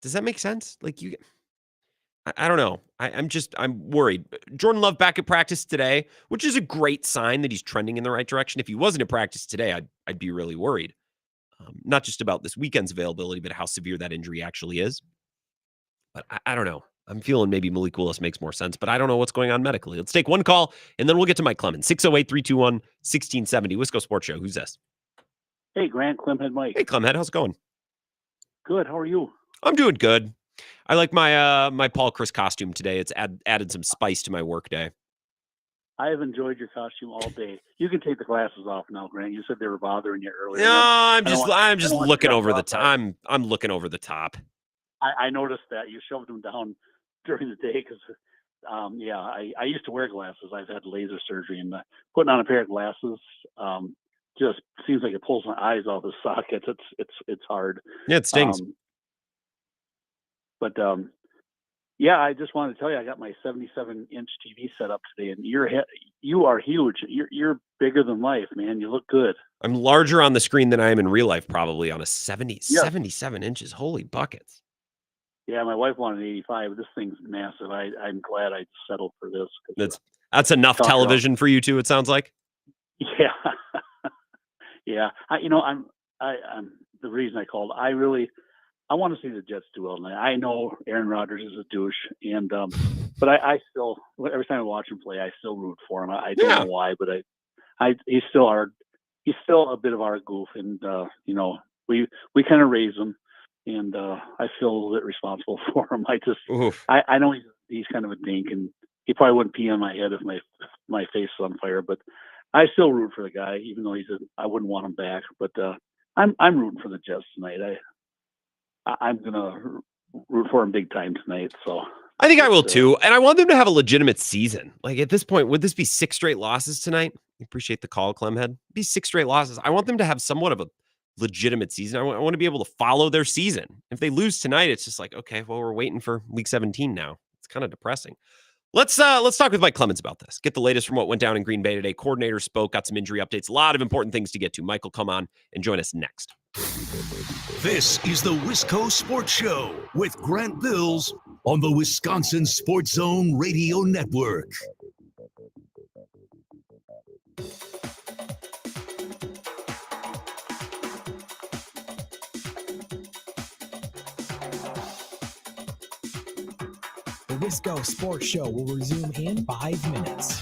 Does that make sense? I don't know. I'm worried. Jordan Love back at practice today, which is a great sign that he's trending in the right direction. If he wasn't at practice today, I'd be really worried. Not just about this weekend's availability, but how severe that injury actually is. But I don't know. I'm feeling maybe Malik Willis makes more sense, but I don't know what's going on medically. Let's take one call, and then we'll get to Mike Clemens. 608-321-1670. Wisco Sports Show. Who's this? Hey, Grant, Clemhead Mike. Hey, Clemhead. How's it going? Good. How are you? I'm doing good. I like my my Paul Chris costume today. It's added some spice to my work day. I have enjoyed your costume all day. You can take the glasses off now, Grant. You said they were bothering you earlier. No, I'm just looking over the top. I'm looking over the top. I noticed that you shoved them down during the day because, I used to wear glasses. I've had laser surgery, and putting on a pair of glasses just seems like it pulls my eyes off the sockets. It's hard. Yeah, it stings. I just wanted to tell you, I got my 77-inch TV set up today, and you are huge. You're bigger than life, man. You look good. I'm larger on the screen than I am in real life, probably on a 77 inches. Holy buckets. Yeah, my wife wanted 85. This thing's massive. I'm glad I settled for this. That's enough television for you two, it sounds like. Yeah. Yeah. I'm the reason I called. I want to see the Jets do well tonight. I know Aaron Rodgers is a douche, and but I still, every time I watch him play, I still root for him. I don't know why, but he's still a bit of our goof, and we kind of raise him, and I feel a little bit responsible for him. I know he's kind of a dink, and he probably wouldn't pee on my head if my face was on fire, but I still root for the guy, even though I wouldn't want him back. But I'm rooting for the Jets tonight. I'm gonna root for him big time tonight. So I think I will too, and I want them to have a legitimate season. Like, at this point, would this be 6 straight losses tonight? I appreciate the call, Clemhead. Be 6 straight losses. I want them to have somewhat of a legitimate season. I want to be able to follow their season. If they lose tonight, it's just like, okay, well, we're waiting for week 17 now. It's kind of depressing. Let's talk with Mike Clemens about this. Get the latest from what went down in Green Bay today. Coordinator spoke, got some injury updates, a lot of important things to get to. Mike will come on and join us next. This is the Wisco Sports Show with Grant Bills on the Wisconsin Sports Zone Radio Network. The Wisco Sports Show will resume in 5 minutes.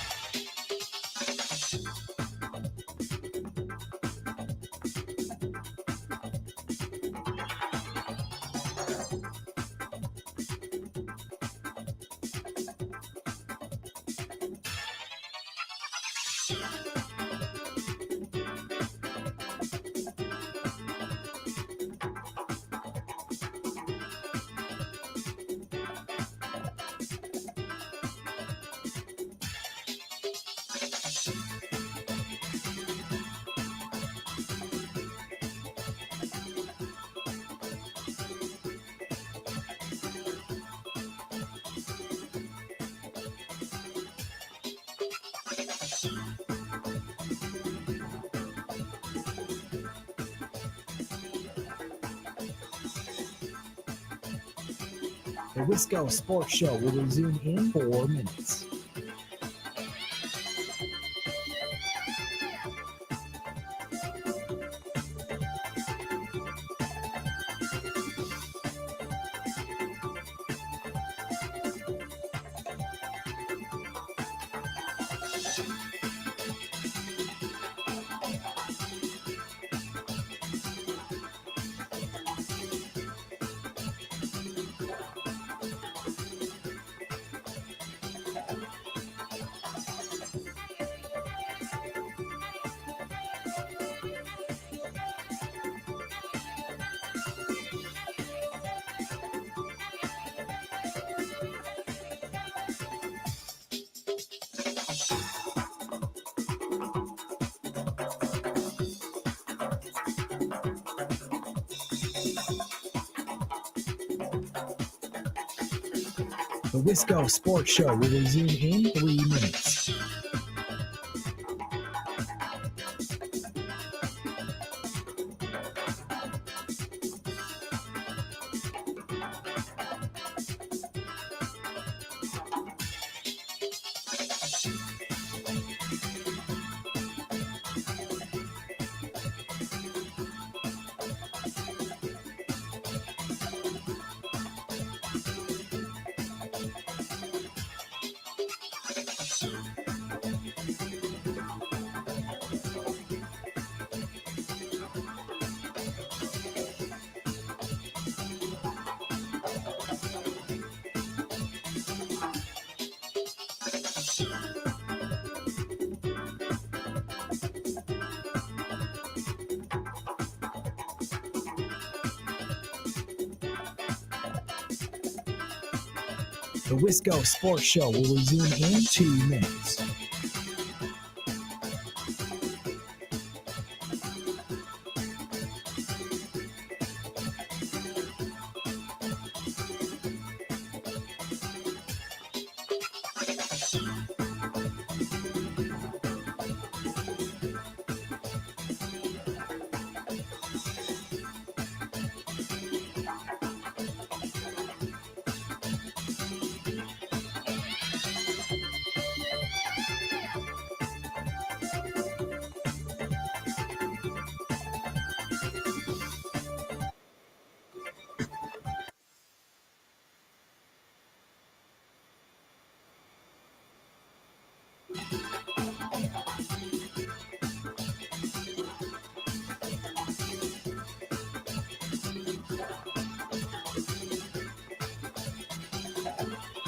The Wisco Sports Show will resume in 4 minutes. The Wisco Sports Show will resume in 3 minutes. The Wisco Sports Show will resume in 2 minutes.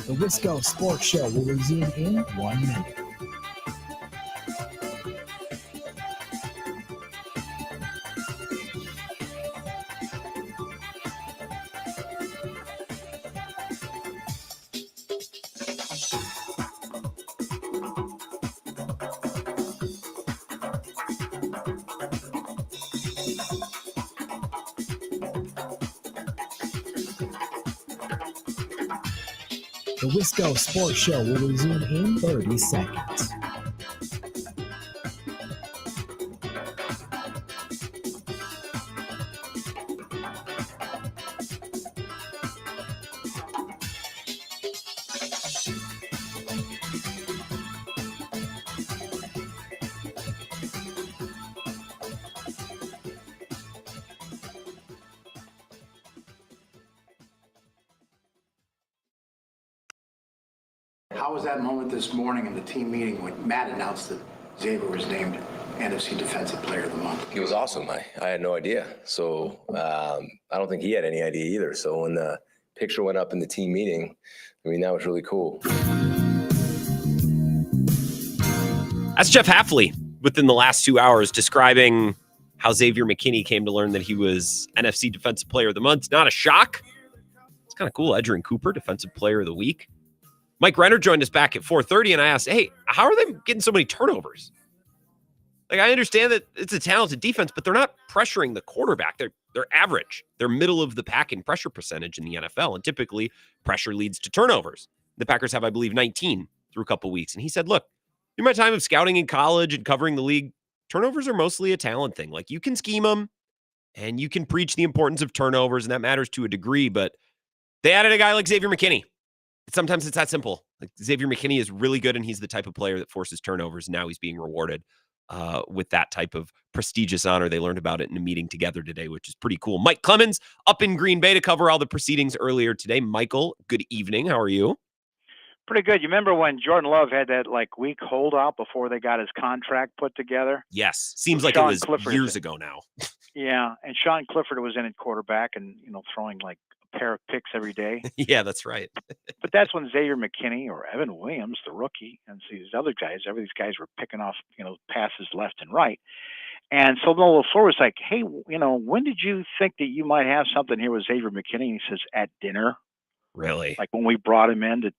The Wisco Sports Show will resume in 1 minute. The Wisco Sports Show will resume in 30 seconds. How was that moment this morning in the team meeting when Matt announced that Xavier was named NFC Defensive Player of the Month? He was awesome. I had no idea. So I don't think he had any idea either. So when the picture went up in the team meeting, I mean, that was really cool. That's Jeff Hafley within the last 2 hours describing how Xavier McKinney came to learn that he was NFC Defensive Player of the Month. Not a shock. It's kind of cool. Edgerrin Cooper, Defensive Player of the Week. Mike Renner joined us back at 4:30, and I asked, hey, how are they getting so many turnovers? Like, I understand that it's a talented defense, but they're not pressuring the quarterback. They're average. They're middle of the pack in pressure percentage in the NFL, and typically pressure leads to turnovers. The Packers have, I believe, 19 through a couple weeks. And he said, look, in my time of scouting in college and covering the league, turnovers are mostly a talent thing. Like, you can scheme them, and you can preach the importance of turnovers, and that matters to a degree, but They added a guy like Xavier McKinney. Sometimes it's that simple. Like Xavier McKinney is really good, and he's the type of player that forces turnovers. Now he's being rewarded with that type of prestigious honor. They learned about it in a meeting together today, which is pretty cool. Mike Clemens up in Green Bay to cover all the proceedings earlier today. Michael, good evening. How are you? Pretty good. You remember when Jordan Love had that week holdout before they got his contract put together? Yes. Seems like Sean it was Clifford years ago now. Yeah, and Sean Clifford was in at quarterback and throwing like a pair of picks every day. Yeah, that's right. But that's when Xavier McKinney or Evan Williams, the rookie, and these other guys, these guys were picking off passes left and right. And so Noah LaFleur was like, "Hey, when did you think that you might have something here with Xavier McKinney?" And he says, "At dinner." Really? Like when we brought him in to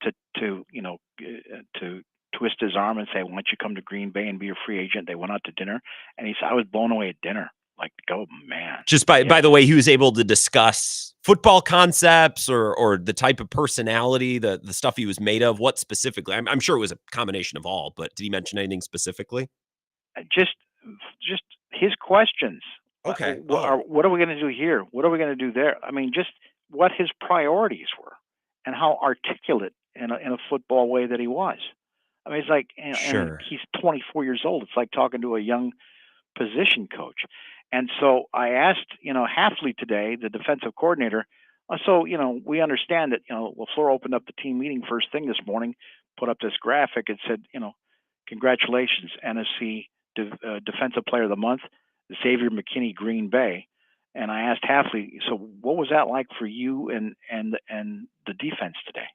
twist his arm and say, "Why don't you come to Green Bay and be a free agent?" They went out to dinner, and he said, "I was blown away at dinner." Like, oh man! Just by the way, he was able to discuss football concepts or the type of personality, the stuff he was made of. What specifically? I'm sure it was a combination of all, but did he mention anything specifically? Just his questions. Okay. What are we going to do here? What are we going to do there? I mean, just what his priorities were and how articulate in a football way that he was. I mean, it's like, and he's 24 years old. It's like talking to a young position coach. And so I asked, Hafley today, the defensive coordinator, so, we understand that, LaFleur opened up the team meeting first thing this morning, put up this graphic and said, congratulations, NFC Defensive Player of the Month, Xavier McKinney, Green Bay. And I asked Hafley, so what was that like for you and the defense today?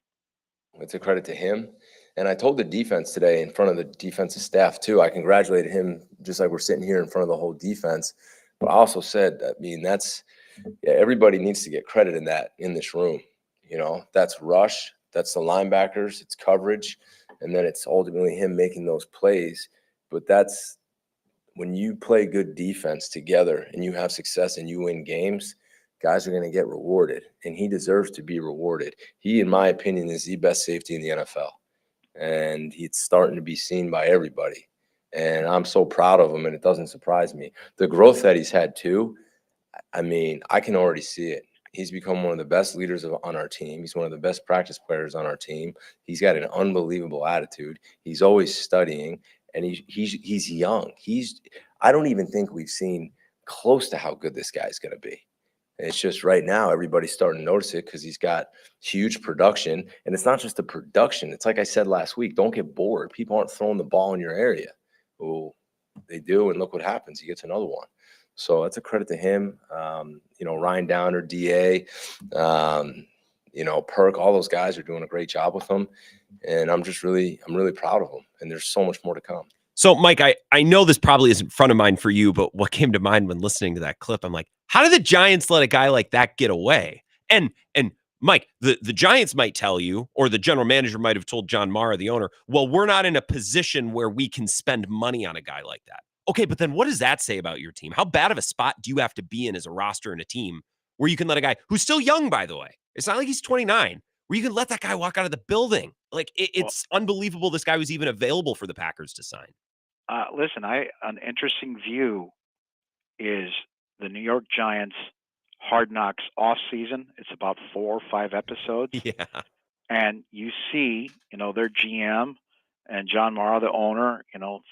It's a credit to him. And I told the defense today in front of the defensive staff too, I congratulated him just like we're sitting here in front of the whole defense. But I also said, everybody needs to get credit in this room. That's rush, that's the linebackers, it's coverage, and then it's ultimately him making those plays. But that's when you play good defense together and you have success and you win games, guys are going to get rewarded, and he deserves to be rewarded. He, in my opinion, is the best safety in the NFL, and he's starting to be seen by everybody. And I'm so proud of him, and it doesn't surprise me. The growth that he's had too, I can already see it. He's become one of the best leaders on our team. He's one of the best practice players on our team. He's got an unbelievable attitude. He's always studying, and he's young. I don't even think we've seen close to how good this guy's going to be. It's just right now everybody's starting to notice it because he's got huge production. And it's not just the production. It's like I said last week, don't get bored. People aren't throwing the ball in your area. Well, they do, and look what happens. He gets another one. So that's a credit to him. Ryan Downer, DA, Perk, all those guys are doing a great job with him. And I'm really proud of them. And there's so much more to come. So, Mike, I know this probably isn't front of mind for you, but what came to mind when listening to that clip, I'm like, how did the Giants let a guy like that get away? And Mike, the Giants might tell you, or the general manager might have told John Mara, the owner, well, we're not in a position where we can spend money on a guy like that. Okay, but then what does that say about your team? How bad of a spot do you have to be in as a roster and a team where you can let a guy who's still young, by the way, it's not like he's 29, where you can let that guy walk out of the building? Like, it's unbelievable this guy was even available for the Packers to sign. Listen, an interesting view is the New York Giants Hard Knocks off season. It's about 4 or 5 episodes. Yeah. And you see, their GM and John Mara, the owner,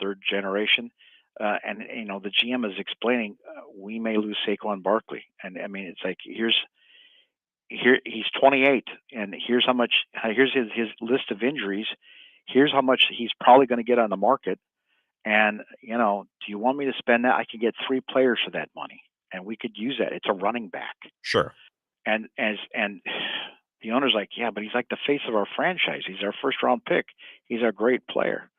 third generation. And the GM is explaining, we may lose Saquon Barkley. And it's like, he's 28 and here's his list of injuries. Here's how much he's probably going to get on the market. And, do you want me to spend that? I can get 3 players for that money, and we could use that. It's a running back. Sure. And the owner's like, yeah, but he's like the face of our franchise. He's our first-round pick. He's a great player.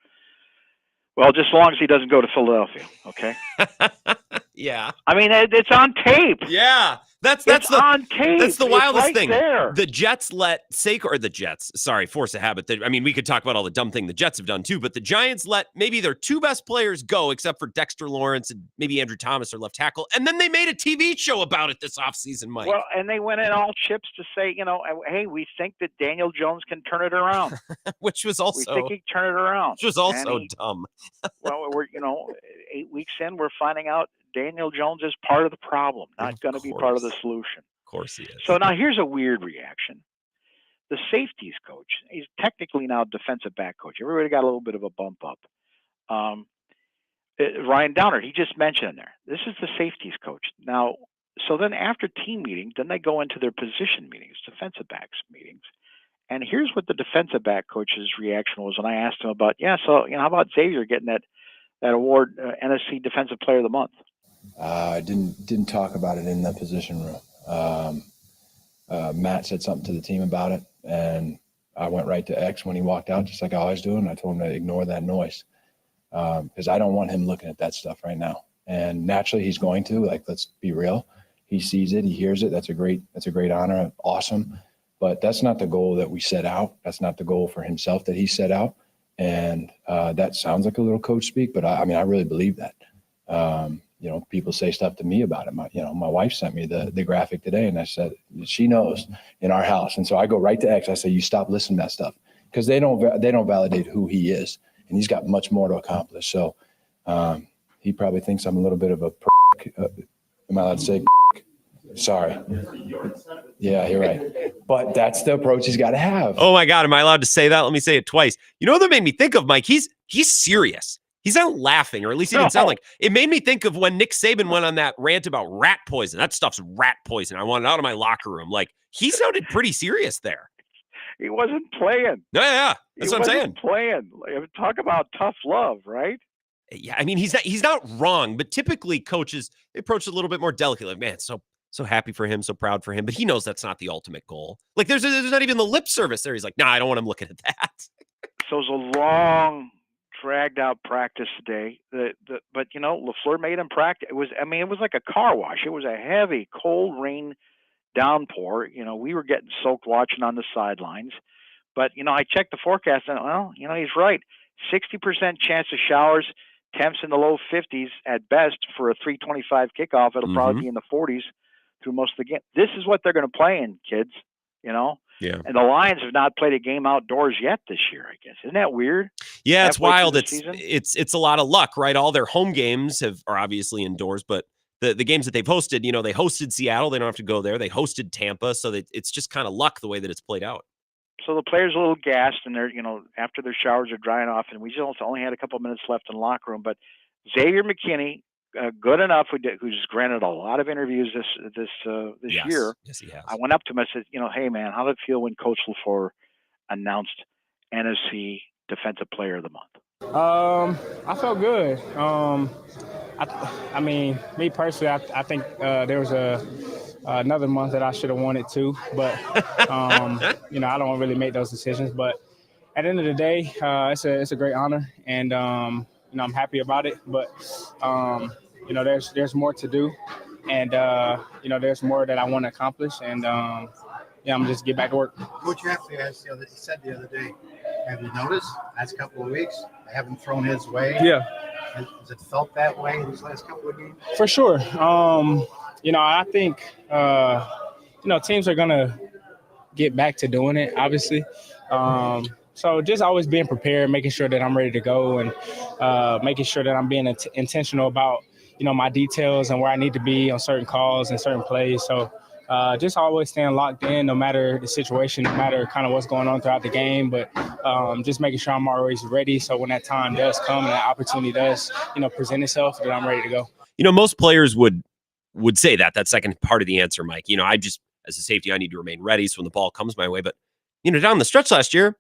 Well, just as long as he doesn't go to Philadelphia, okay? Yeah. It's on tape. Yeah. That's on tape. That's the wildest right thing. There. The Jets let force of habit. We could talk about all the dumb thing the Jets have done too, but the Giants let maybe their 2 best players go, except for Dexter Lawrence and maybe Andrew Thomas, or left tackle. And then they made a TV show about it this offseason, Mike. Well, and they went in all chips to say, hey, we think that Daniel Jones can turn it around. Which was also, we think he can turn it around. Which was also dumb. Well, we're 8 weeks in, we're finding out Daniel Jones is part of the problem, not going to be part of the solution. Of course he is. So now here's a weird reaction. the safeties coach. He's technically now defensive back coach. Everybody got a little bit of a bump up. Ryan Downer, he just mentioned there. This is the safeties coach. Now, so then after team meeting, then they go into their position meetings, defensive backs meetings. And here's what the defensive back coach's reaction was when I asked him about, so, how about Xavier getting that award, NFC Defensive Player of the Month? I didn't talk about it in the position room. Matt said something to the team about it, and I went right to X when he walked out, just like I always do, and I told him to ignore that noise because I don't want him looking at that stuff right now. And naturally, he's going to. Let's be real. He sees it, he hears it. That's a great honor, awesome. But that's not the goal that we set out. That's not the goal for himself that he set out. And that sounds like a little coach speak, but I really believe that. People say stuff to me about it. My wife sent me the graphic today, and I said, she knows in our house. And so I go right to X. I say, you stop listening to that stuff because they don't validate who he is, and he's got much more to accomplish. So he probably thinks I'm a little bit of a prick. Am I allowed to say prick? Sorry. Yeah, you're right. But that's the approach he's got to have. Oh my God, am I allowed to say that? Let me say it twice. You know what that made me think of, Mike? He's serious. He's not laughing, or at least he didn't sound like. It made me think of when Nick Saban went on that rant about rat poison. That stuff's rat poison. I want it out of my locker room. He sounded pretty serious there. He wasn't playing. Yeah. That's what I'm saying. Playing. Talk about tough love, right? Yeah, I mean, he's not wrong, but typically coaches, they approach it a little bit more delicately. Man, so happy for him, so proud for him, but he knows that's not the ultimate goal. There's not even the lip service there. He's like, I don't want him looking at that. So it was a long, dragged out practice today. But LaFleur made him practice. It was like a car wash. It was a heavy, cold rain downpour. We were getting soaked watching on the sidelines. But I checked the forecast, and he's right. 60% chance of showers. Temps in the low 50s at best for a 3:25 kickoff. It'll probably be in the 40s through most of the game. This is what they're going to play in, kids. Yeah. And the Lions have not played a game outdoors yet this year, I guess. Isn't that weird? Yeah, it's wild. Season? It's a lot of luck, right? All their home games are obviously indoors, but the games that they've hosted, they hosted Seattle. They don't have to go there. They hosted Tampa, so it's just kind of luck the way that it's played out. So the players are a little gassed, and they're, after their showers are drying off, and we just only had a couple of minutes left in the locker room. But Xavier McKinney, good enough, who's granted a lot of interviews this year. Yes, he has. I went up to him. I said, hey man, how did it feel when Coach LaFleur announced NFC Defensive Player of the Month? I felt good. I mean, me personally, I think there was another month that I should have wanted to, but I don't really make those decisions. But at the end of the day, it's a great honor, and I'm happy about it. But there's more to do, and there's more that I want to accomplish, and I'm just get back to work. Coach Heffley said the other day, have you noticed last couple of weeks I haven't thrown his way? Yeah. Has it felt that way these last couple of games? For sure. I think teams are gonna get back to doing it, obviously. So just always being prepared, making sure that I'm ready to go, and making sure that I'm being intentional about my details and where I need to be on certain calls and certain plays. So just always staying locked in, no matter the situation, no matter kind of what's going on throughout the game, but just making sure I'm always ready. So when that time does come and that opportunity does, present itself, that I'm ready to go. Most players would say that second part of the answer, Mike. I just, as a safety, I need to remain ready so when the ball comes my way. But, down the stretch last year,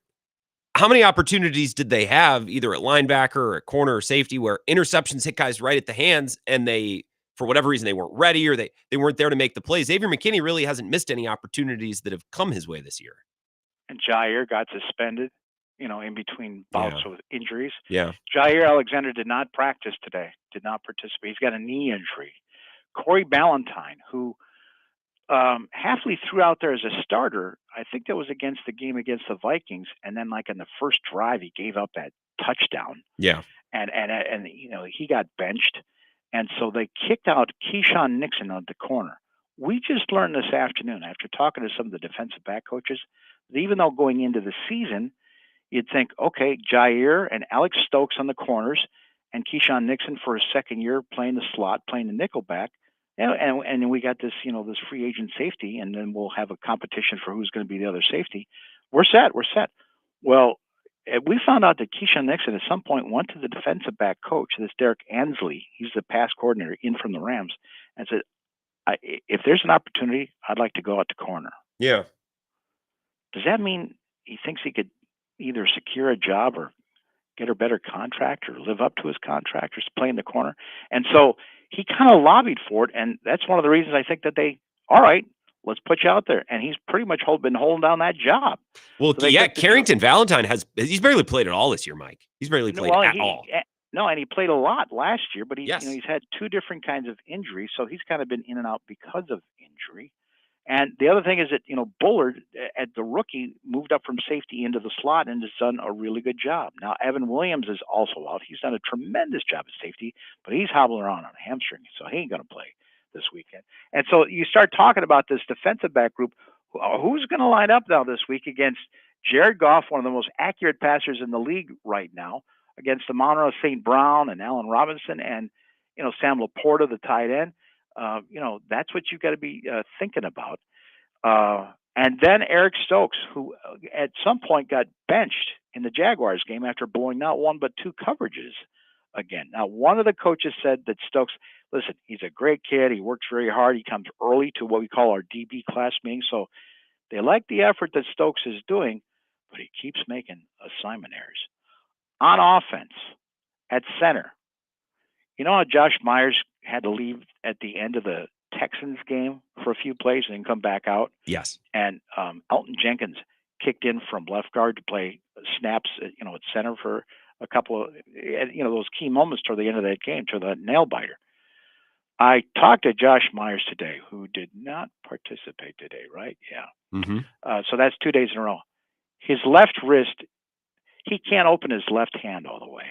how many opportunities did they have either at linebacker or at corner or safety where interceptions hit guys right at the hands and they, for whatever reason, they weren't ready or they weren't there to make the plays? Xavier McKinney really hasn't missed any opportunities that have come his way this year. And Jair got suspended, in between bouts with injuries. Yeah. Jair Alexander did not practice today, did not participate. He's got a knee injury. Corey Ballantyne, who Hafley threw out there as a starter, I think that was against the game against the Vikings, and then in the first drive he gave up that touchdown. Yeah. And he got benched, and so they kicked out Keyshawn Nixon on the corner. We just learned this afternoon after talking to some of the defensive back coaches that even though going into the season you'd think, okay, Jair and Alex Stokes on the corners and Keyshawn Nixon for his second year playing the slot, playing the nickel back. And we got this, this free agent safety, and then we'll have a competition for who's going to be the other safety. we're set. We're set. Well, we found out that Keyshawn Nixon at some point went to the defensive back coach, this Derek Ansley. He's the pass coordinator in from the Rams, and said, if there's an opportunity, I'd like to go out to corner. Yeah. Does that mean he thinks he could either secure a job or get a better contract or live up to his contract or play in the corner? And so he kind of lobbied for it, and that's one of the reasons I think that all right, let's put you out there. And he's pretty much been holding down that job. Well, so yeah, Carrington Valentine he's barely played at all this year, Mike. He's barely played at all. No, and he played a lot last year, but he's had two different kinds of injuries, so he's kind of been in and out because of injury. And the other thing is that, Bullard, at the rookie, moved up from safety into the slot and has done a really good job. Now, Evan Williams is also out. He's done a tremendous job at safety, but he's hobbling around on a hamstring, so he ain't going to play this weekend. And so you start talking about this defensive back group. Who's going to line up now this week against Jared Goff, one of the most accurate passers in the league right now, against Amon-Ra St. Brown and Allen Robinson and, Sam Laporta, the tight end? That's what you've got to be thinking about. And then Eric Stokes, who at some point got benched in the Jaguars game after blowing not one but two coverages again. Now, one of the coaches said that Stokes, listen, he's a great kid. He works very hard. He comes early to what we call our DB class meeting. So they like the effort that Stokes is doing, but he keeps making assignment errors. On offense, at center, you know how Josh Myers had to leave at the end of the Texans game for a few plays and then come back out? Yes. And Elton Jenkins kicked in from left guard to play snaps, at center for a couple of, those key moments toward the end of that game, to the nail biter. I talked to Josh Myers today, who did not participate today, right? Yeah. Mm-hmm. So that's 2 days in a row. His left wrist, he can't open his left hand all the way.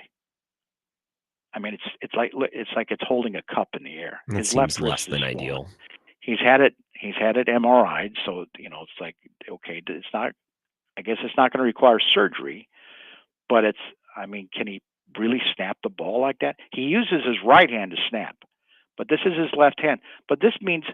I mean, it's like it's holding a cup in the air. That his seems left less wrist than is ideal. He's had it MRI'd, so it's like, okay, it's not. I guess it's not going to require surgery, but can he really snap the ball like that? He uses his right hand to snap, but this is his left hand. But this means,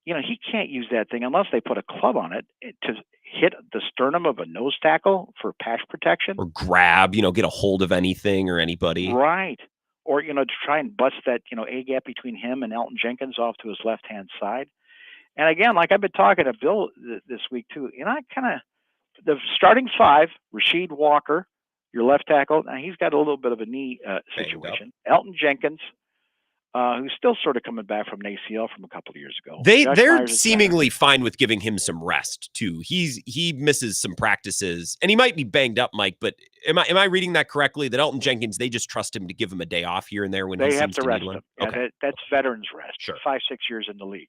he can't use that thing unless they put a club on it to hit the sternum of a nose tackle for pass protection. Or grab, get a hold of anything or anybody. Right. Or, to try and bust that, A gap between him and Elton Jenkins off to his left-hand side. And again, like I've been talking to Bill this week too, the starting five, Rasheed Walker, your left tackle, now he's got a little bit of a knee situation. Elton Jenkins, who's still sort of coming back from an ACL from a couple of years ago. They're seemingly fine with giving him some rest too. He misses some practices, and he might be banged up, Mike. But am I reading that correctly? That Elton Jenkins, they just trust him to give him a day off here and there when he seems to need one. Yeah, okay. That's veterans rest. Sure. 5-6 years in the league.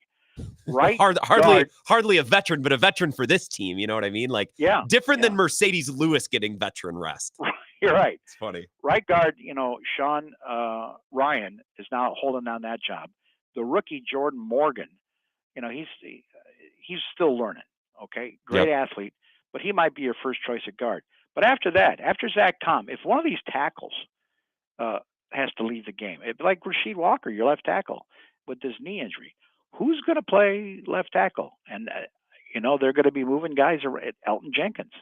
Right? Hardly a veteran, but a veteran for this team. You know what I mean? Like, different than Mercedes Lewis getting veteran rest. You're right. It's funny. Right guard, Sean Ryan is now holding down that job. The rookie Jordan Morgan, he's still learning. Okay, great athlete, but he might be your first choice at guard. But after that, after Zach Tom, if one of these tackles has to leave the game, like Rasheed Walker, your left tackle, with this knee injury, who's going to play left tackle? And they're going to be moving guys around. Elton Jenkins.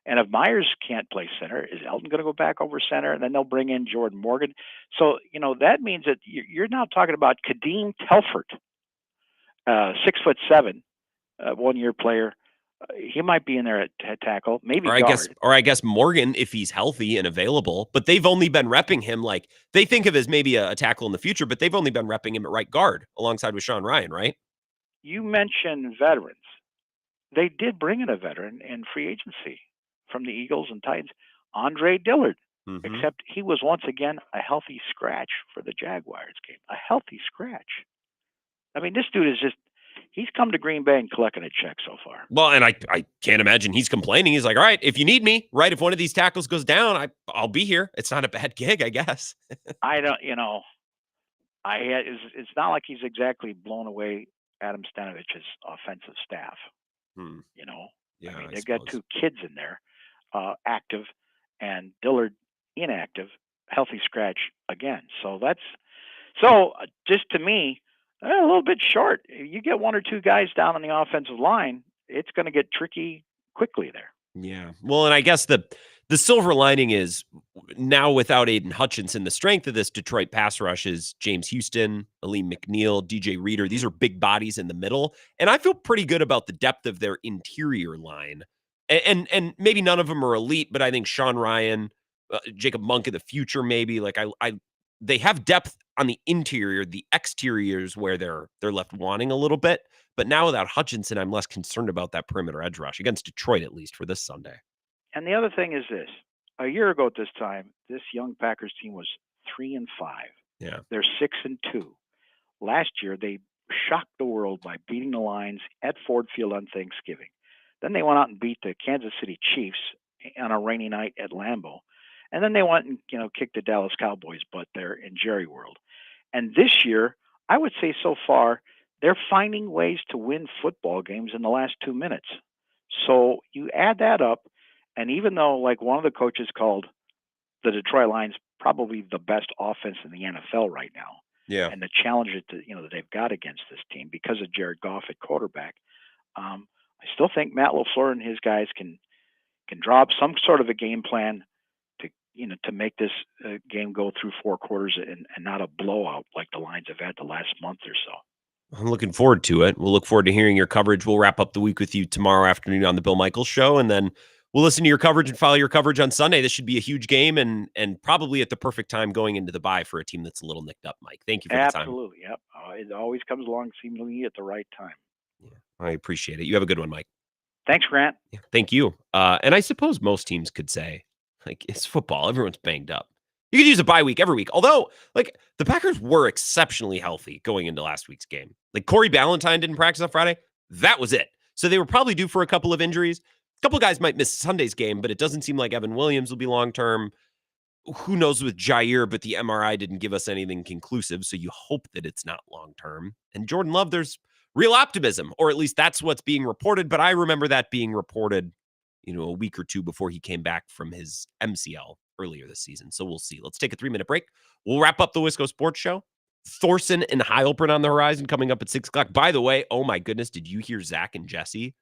And if Myers can't play center, is Elton going to go back over center? And then they'll bring in Jordan Morgan. So, that means that you're now talking about Kadeem Telford, 6'7", 1-year player. He might be in there at tackle, maybe guard. I guess Morgan, if he's healthy and available. But they've only been repping him like they think of as maybe a tackle in the future, but they've only been repping him at right guard alongside with Sean Ryan, right? You mentioned veterans. They did bring in a veteran in free agency from the Eagles and Titans, Andre Dillard, except he was once again a healthy scratch for the Jaguars game. A healthy scratch. I mean, this dude is he's come to Green Bay and collecting a check so far. Well, and I can't imagine he's complaining. He's like, all right, if you need me, right, if one of these tackles goes down, I'll be here. It's not a bad gig, I guess. I don't, it's not like he's exactly blown away Adam Stanovich's offensive staff. Yeah, I mean, they've got two kids in there, active, and Dillard inactive, healthy scratch again. So just to me, a little bit short. You get one or two guys down on the offensive line, it's going to get tricky quickly there. Yeah. Well, and I guess the silver lining is now without Aiden Hutchinson, the strength of this Detroit pass rush is James Houston, Aleem McNeil, DJ Reader. These are big bodies in the middle. And I feel pretty good about the depth of their interior line. And maybe none of them are elite, but I think Sean Ryan, Jacob Monk in the future, maybe they have depth on the interior. The exteriors where they're left wanting a little bit. But now without Hutchinson, I'm less concerned about that perimeter edge rush against Detroit, at least for this Sunday. And the other thing is this: a year ago at this time, this young Packers team was 3-5. Yeah, they're 6-2. Last year, they shocked the world by beating the Lions at Ford Field on Thanksgiving. Then they went out and beat the Kansas City Chiefs on a rainy night at Lambeau. And then they went and kicked the Dallas Cowboys' butt there in Jerry World. And this year, I would say so far, they're finding ways to win football games in the last 2 minutes. So you add that up, and even though one of the coaches called the Detroit Lions probably the best offense in the NFL right now, yeah, and the challenge that they've got against this team because of Jared Goff at quarterback, I still think Matt LaFleur and his guys can draw up some sort of a game plan to make this game go through 4 quarters and not a blowout like the Lions have had the last month or so. I'm looking forward to it. We'll look forward to hearing your coverage. We'll wrap up the week with you tomorrow afternoon on the Bill Michaels Show, and then we'll listen to your coverage and follow your coverage on Sunday. This should be a huge game and probably at the perfect time going into the bye for a team that's a little nicked up, Mike. Thank you for the time. Absolutely, yep. It always comes along seemingly at the right time. Yeah, I appreciate it. You have a good one, Mike. Thanks, Grant. Yeah, thank you. And I suppose most teams could say, it's football. Everyone's banged up. You could use a bye week every week. Although, the Packers were exceptionally healthy going into last week's game. Corey Ballantyne didn't practice on Friday. That was it. So they were probably due for a couple of injuries. A couple of guys might miss Sunday's game, but it doesn't seem like Evan Williams will be long-term. Who knows with Jair, but the MRI didn't give us anything conclusive, so you hope that it's not long-term. And Jordan Love, there's real optimism, or at least that's what's being reported, but I remember that being reported, a week or two before he came back from his MCL earlier this season. So we'll see. Let's take a 3-minute break. We'll wrap up the Wisco Sports Show. Thorson and Heilprin on the horizon coming up at 6 o'clock. By the way, oh my goodness, did you hear Zach and Jesse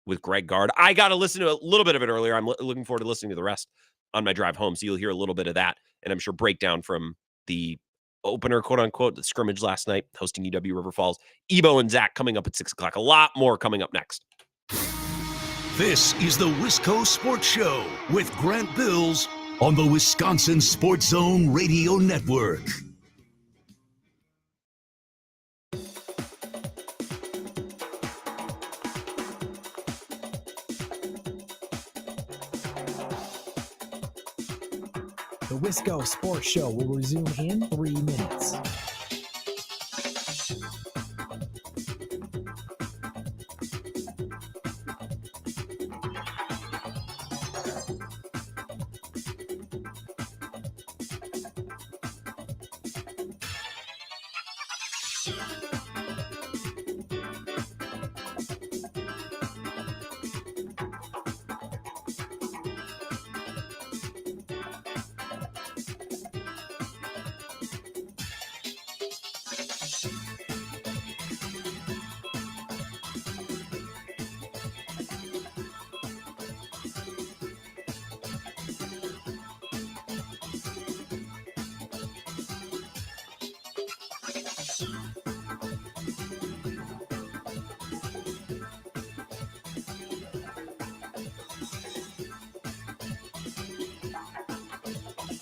with Greg Gard? I got to listen to a little bit of it earlier. I'm looking forward to listening to the rest on my drive home. So you'll hear a little bit of that. And I'm sure breakdown from the opener, quote unquote, the scrimmage last night, hosting UW River Falls. Ebo and Zach coming up at 6 o'clock. A lot more coming up next. This is the Wisco Sports Show with Grant Bills on the Wisconsin Sports Zone Radio Network. The Wisco Sports Show will resume in 3 minutes.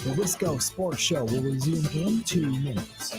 The Wisco Sports Show will resume in 2 minutes.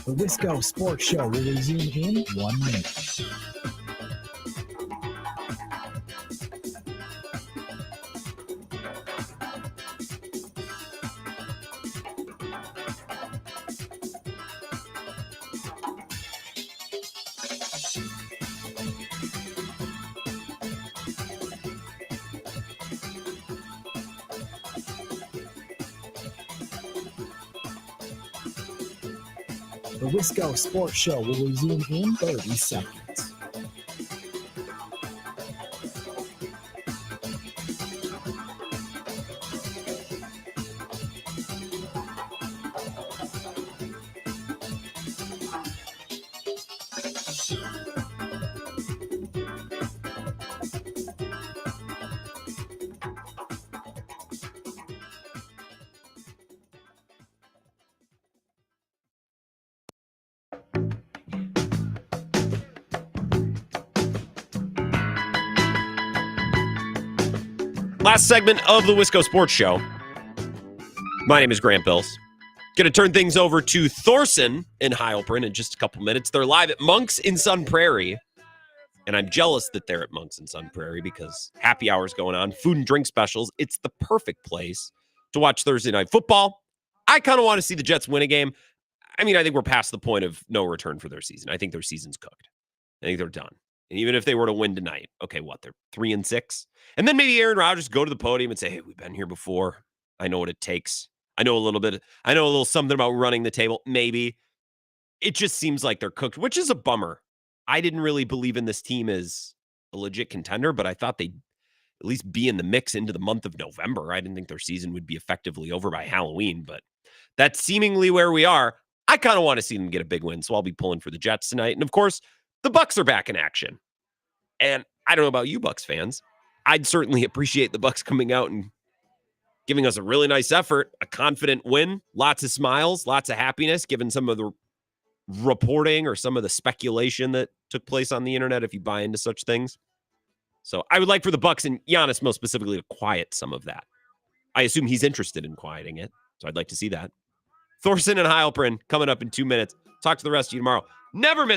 The Wisco Sports Show will resume in 1 minute. The Wisco Sports Show will resume in 30 seconds. Last segment of the Wisco Sports Show. My name is Grant Bills. Going to turn things over to Thorson in Heilbronn in just a couple minutes. They're live at Monk's in Sun Prairie. And I'm jealous that they're at Monk's in Sun Prairie because happy hours going on, food and drink specials. It's the perfect place to watch Thursday night football. I kind of want to see the Jets win a game. I mean, I think we're past the point of no return for their season. I think their season's cooked. I think they're done. And even if they were to win tonight, okay, what? They're 3-6. And then maybe Aaron Rodgers go to the podium and say, hey, we've been here before. I know what it takes. I know a little something about running the table. Maybe. It just seems like they're cooked, which is a bummer. I didn't really believe in this team as a legit contender, but I thought they'd at least be in the mix into the month of November. I didn't think their season would be effectively over by Halloween, but that's seemingly where we are. I kind of want to see them get a big win, so I'll be pulling for the Jets tonight. And of course, the Bucs are back in action. And I don't know about you Bucs fans. I'd certainly appreciate the Bucs coming out and giving us a really nice effort, a confident win, lots of smiles, lots of happiness, given some of the reporting or some of the speculation that took place on the internet, if you buy into such things. So I would like for the Bucs and Giannis most specifically to quiet some of that. I assume he's interested in quieting it, so I'd like to see that. Thorson and Heilbronn coming up in 2 minutes. Talk to the rest of you tomorrow. Never miss